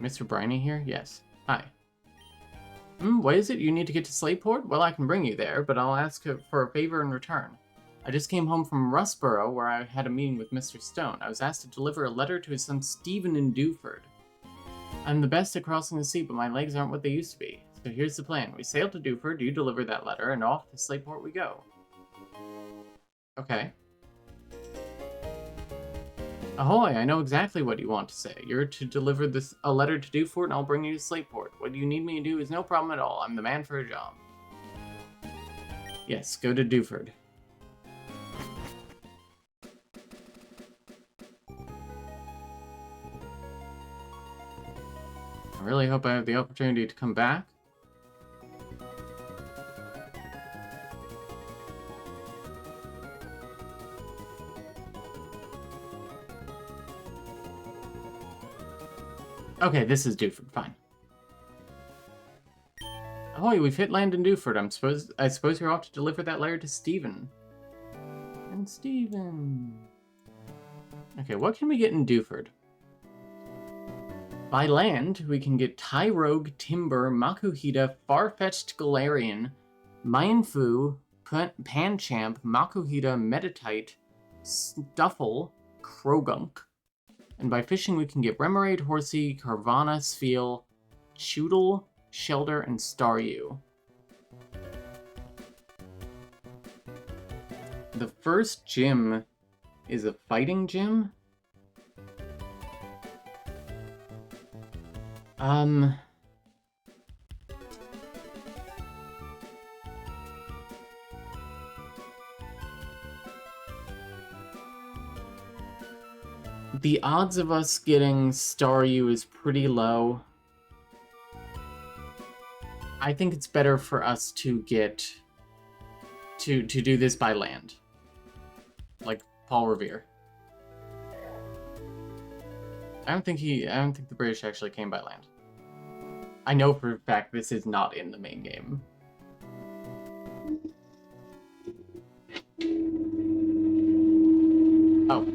Mr. Briny here? Yes. Hi. What is it? You need to get to Slateport? Well, I can bring you there, but I'll ask for a favor in return. I just came home from Rustboro, where I had a meeting with Mr. Stone. I was asked to deliver a letter to his son Stephen in Dewford. I'm the best at crossing the sea, but my legs aren't what they used to be. So here's the plan. We sail to Dewford, you deliver that letter, and off to Slateport we go. Okay. Ahoy, I know exactly what you want to say. You're to deliver a letter to Dewford, and I'll bring you to Slateport. What you need me to do is no problem at all. I'm the man for a job. Yes, go to Dewford. I really hope I have the opportunity to come back. Okay, this is Dewford. Fine. Ahoy, we've hit land in Dewford. I suppose you're off to deliver that letter to Stephen. And Stephen. Okay, what can we get in Dewford? By land, we can get Tyrogue, Timber, Makuhita, Far-Fetched Galarian, Mianfu, Panchamp, Makuhita, Metatite, Stuffle, Krogunk. And by fishing, we can get Remoraid, Horsey, Carvana, Spheal, Choodle, Shelder, and Staryu. The first gym is a fighting gym? The odds of us getting Staryu is pretty low. I think it's better for us to get to do this by land. Like Paul Revere. I don't think the British actually came by land. I know for a fact this is not in the main game. Oh.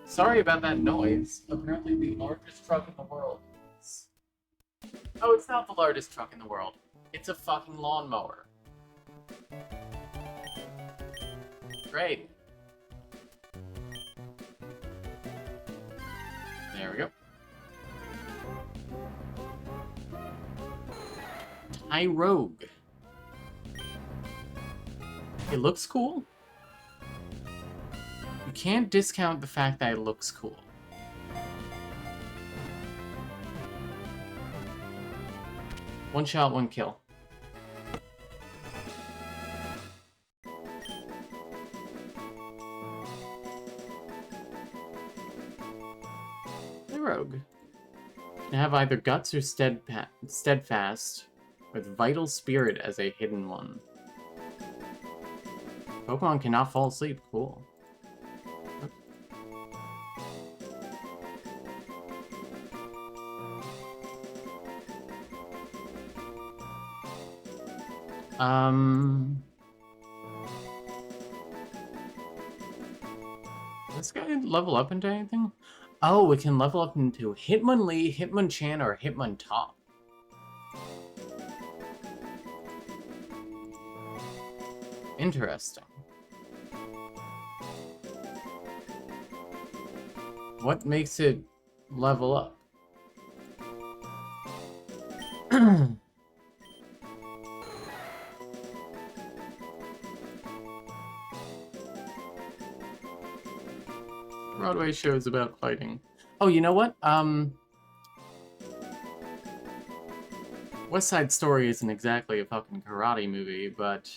Sorry about that noise. Apparently the largest truck in the world is... Oh, it's not the largest truck in the world. It's a fucking lawnmower. Great. There we go. Tyrogue. It looks cool. You can't discount the fact that it looks cool. One shot, one kill. Tyrogue can have either Guts or Steadfast, with Vital Spirit as a hidden one. Pokemon cannot fall asleep. Cool. This guy level up into anything? Oh, we can level up into Hitmonlee, Hitmonchan, or Hitmontop. Interesting. What makes it level up? Broadway shows about fighting. Oh, you know what? West Side Story isn't exactly a fucking karate movie, but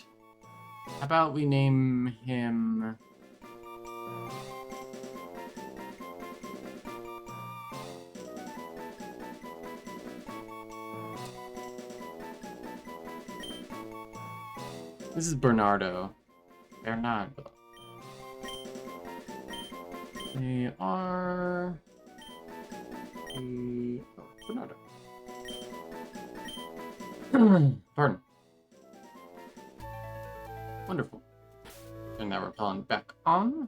how about we name him... This is Bernardo. Bernardo. They are... Oh, Bernardo. Pardon. Wonderful. Turn that repellent back on.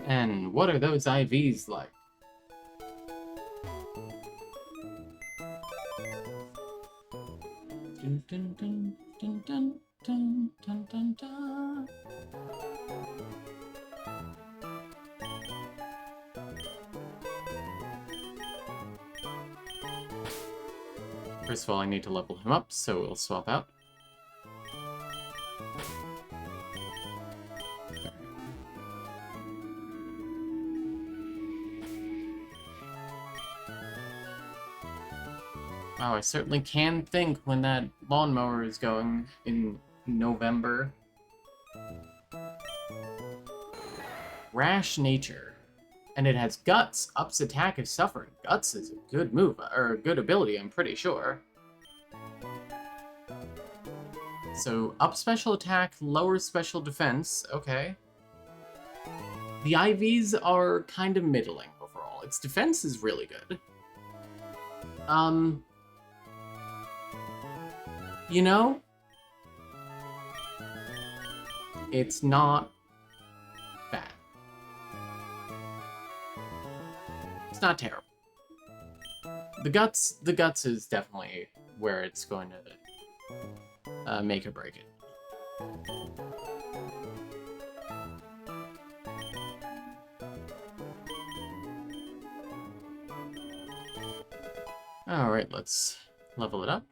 And what are those IVs like? Dun, dun, dun, dun, dun, dun, dun, dun, dun. First of all, I need to level him up, so we'll swap out. Wow, I certainly can think when that lawnmower is going in November. Rash nature. And it has guts. Ups attack if suffered. Guts is a good move, or a good ability, I'm pretty sure. So, up special attack, lower special defense. Okay. The IVs are kind of middling overall. Its defense is really good. You know, it's not bad. It's not terrible. The guts is definitely where it's going to make or break it. Alright, let's level it up.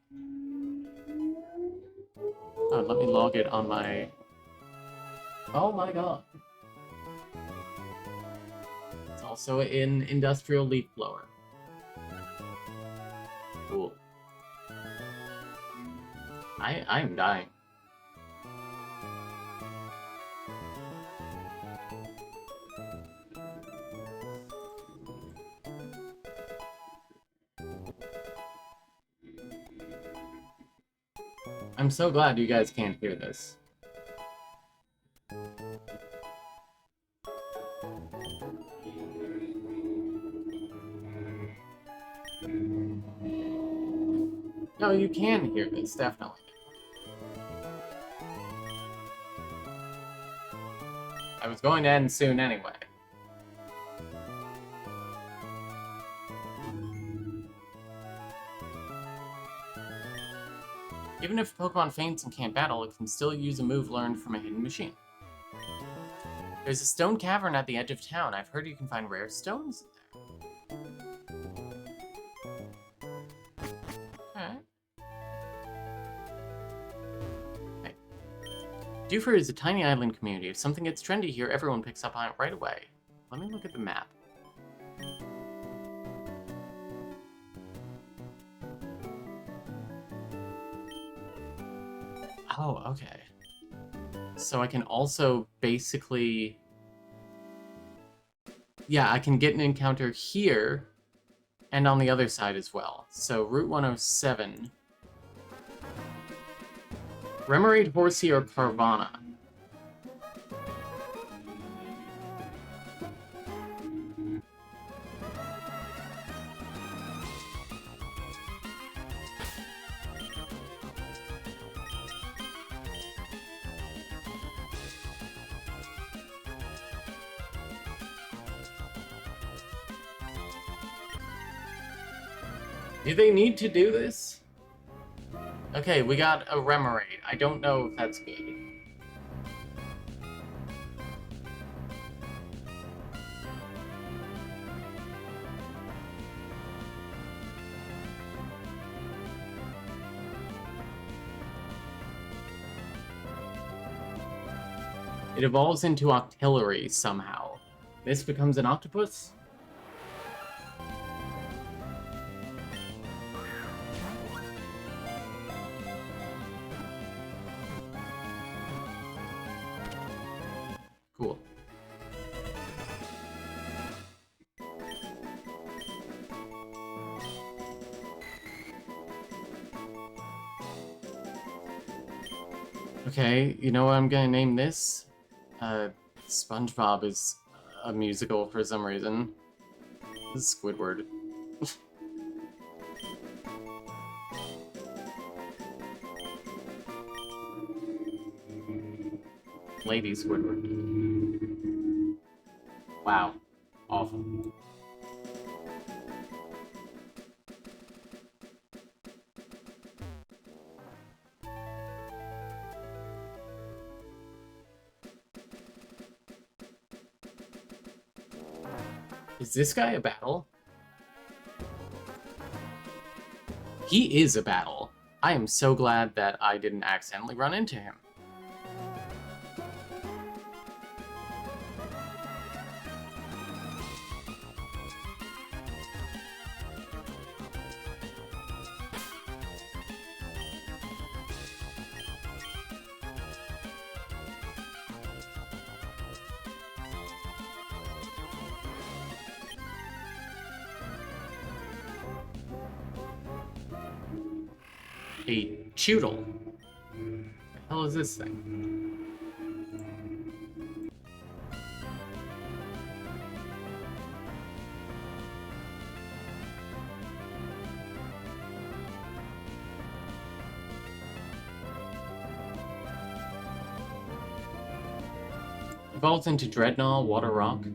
Oh, let me log it on my... Oh my god. It's also an industrial leaf blower. Cool. I am dying. I'm so glad you guys can't hear this. No, you can hear this, definitely. I was going to end soon anyway. Even if a Pokemon faints and can't battle, it can still use a move learned from a hidden machine. There's a stone cavern at the edge of town. I've heard you can find rare stones in there. Okay. Dewford is a tiny island community. If something gets trendy here, everyone picks up on it right away. Let me look at the map. Oh, okay. So I can also basically... Yeah, I can get an encounter here, and on the other side as well. So, Route 107. Remoraid, Horsey, or Carvana? Do they need to do this? Okay, we got a Remoraid. I don't know if that's good. It evolves into Octillery somehow. This becomes an octopus? Cool. Okay, you know what I'm gonna name this? SpongeBob is a musical for some reason. This is Squidward. Lady Squidward. Wow. Awful. Is this guy a battle? He is a battle. I am so glad that I didn't accidentally run into him. A Choodle. What the hell is this thing? Evolves into Dreadnought, Water Rock.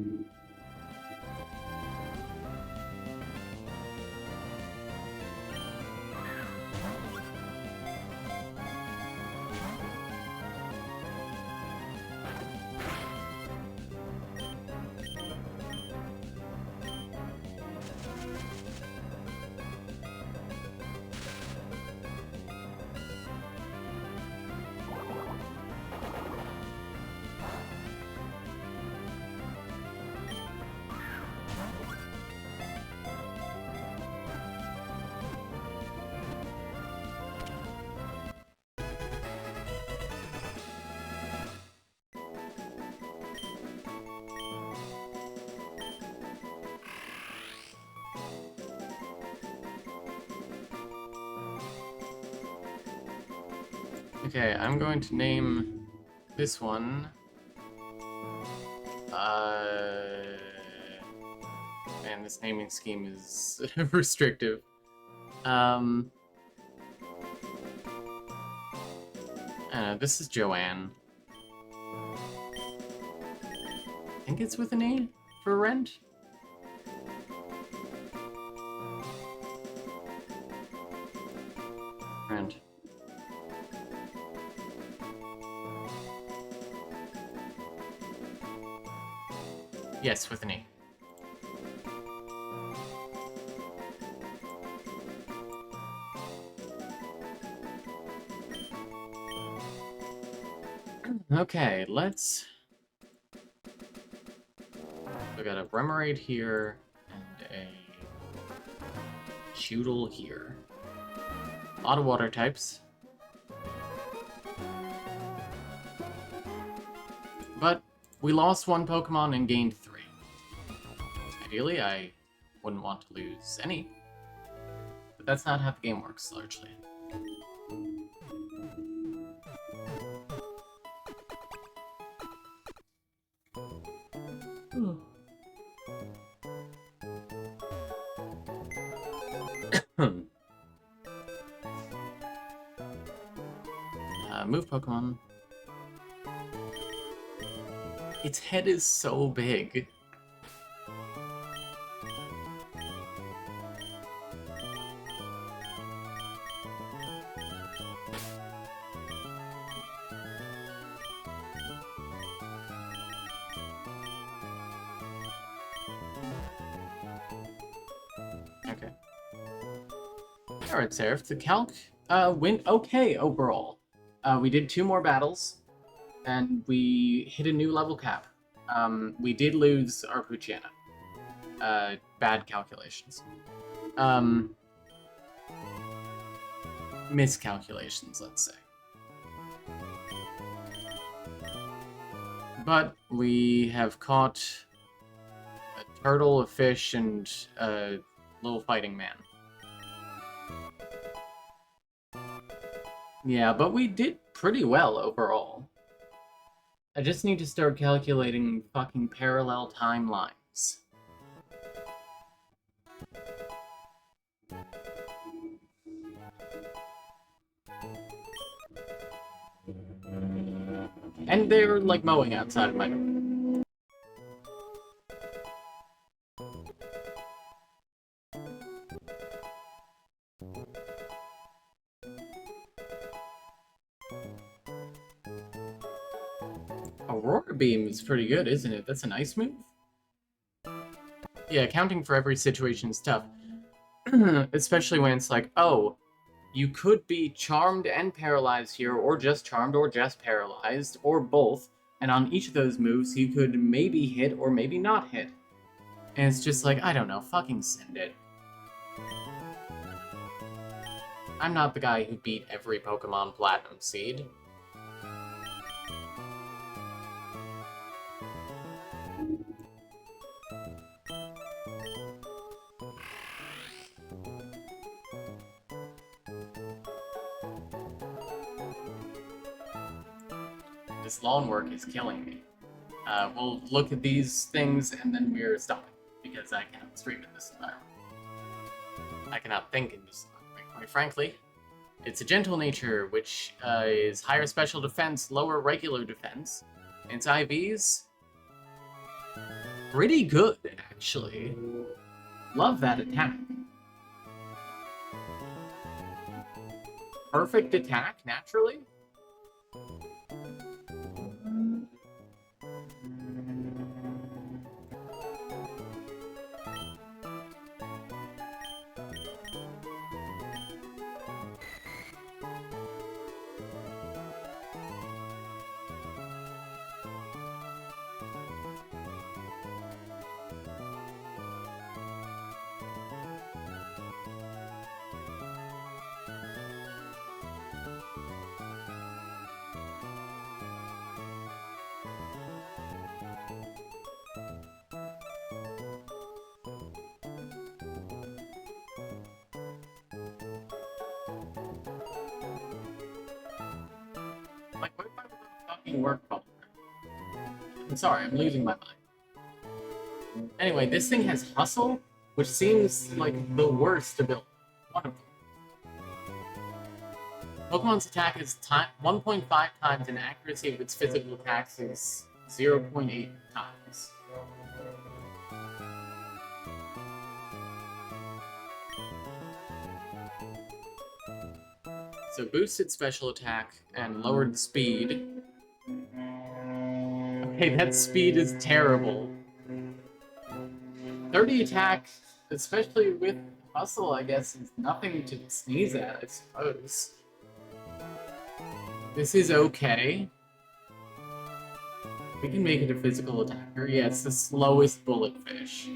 Okay, I'm going to name this one. Man, this naming scheme is restrictive. This is Joanne. I think it's with an A for rent. Rent. Yes, with an E. Okay, let's... We got a Remoraid here, and a Choodle here. A lot of water types. But we lost one Pokemon and gained 3. Ideally, I wouldn't want to lose any. But that's not how the game works, largely. Move Pokemon. Its head is so big. Okay. Alright, Seraph. The calc went okay overall. We did 2 more battles, and we hit a new level cap. We did lose our Poochyena. Bad calculations. Miscalculations, let's say. But we have caught a turtle, a fish, and a little fighting man. Yeah, but we did pretty well overall. I just need to start calculating fucking parallel timelines. And they're, like, mowing outside of my door. Aurora Beam is pretty good, isn't it? That's a nice move. Yeah, accounting for every situation is tough. Especially when it's like, oh, you could be charmed and paralyzed here, or just charmed, or just paralyzed, or both. And on each of those moves, you could maybe hit or maybe not hit. And it's just like, I don't know, fucking send it. I'm not the guy who beat every Pokemon Platinum Seed. This lawn work is killing me. We'll look at these things and then we're stopping, because I cannot stream in this environment. I cannot think in this environment, quite frankly. It's a gentle nature, which is higher special defense, lower regular defense. Its IVs, pretty good, actually. Love that attack. Perfect attack, naturally. Like, what if I was a fucking work follower? I'm sorry, I'm losing my mind. Anyway, this thing has Hustle, which seems like the worst ability. One of them. Pokemon's attack is 1.5 times, and accuracy of its physical attacks is 0.8 times. So boosted special attack and lowered speed. Okay, that speed is terrible. 30 attack, especially with Hustle, I guess, is nothing to sneeze at, I suppose. This is okay. We can make it a physical attacker. Yeah, it's the slowest bullet fish.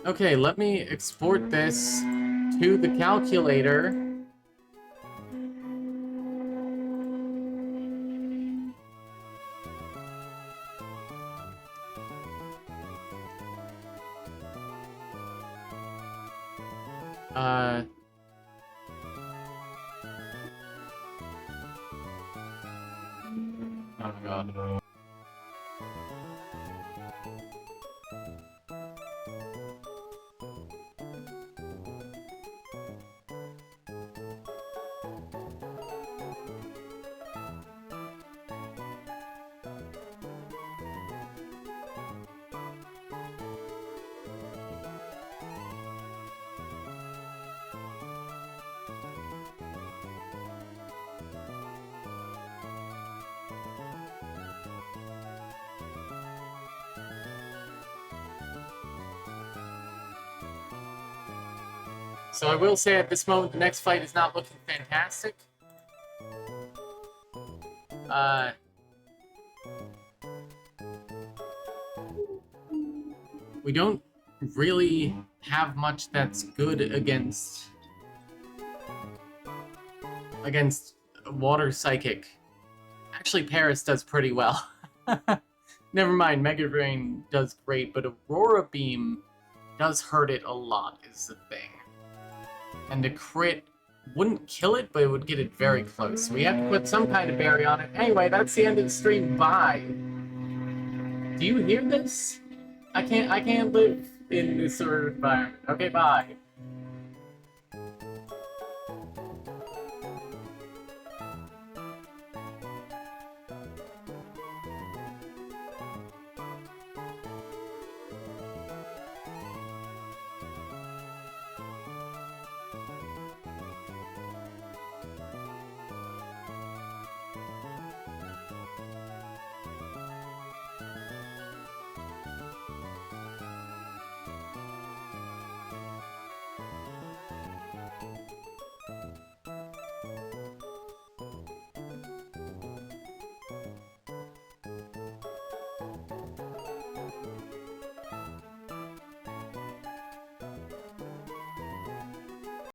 Okay, let me export this to the calculator. Oh god. So I will say at this moment, the next fight is not looking fantastic. We don't really have much that's good against Water Psychic. Actually, Paris does pretty well. Never mind, Mega Drain does great, but Aurora Beam does hurt it a lot, is the thing. And a crit wouldn't kill it, but it would get it very close. We have to put some kind of barrier on it. Anyway, that's the end of the stream. Bye. Do you hear this? I can't live in this sort of environment. Okay, bye.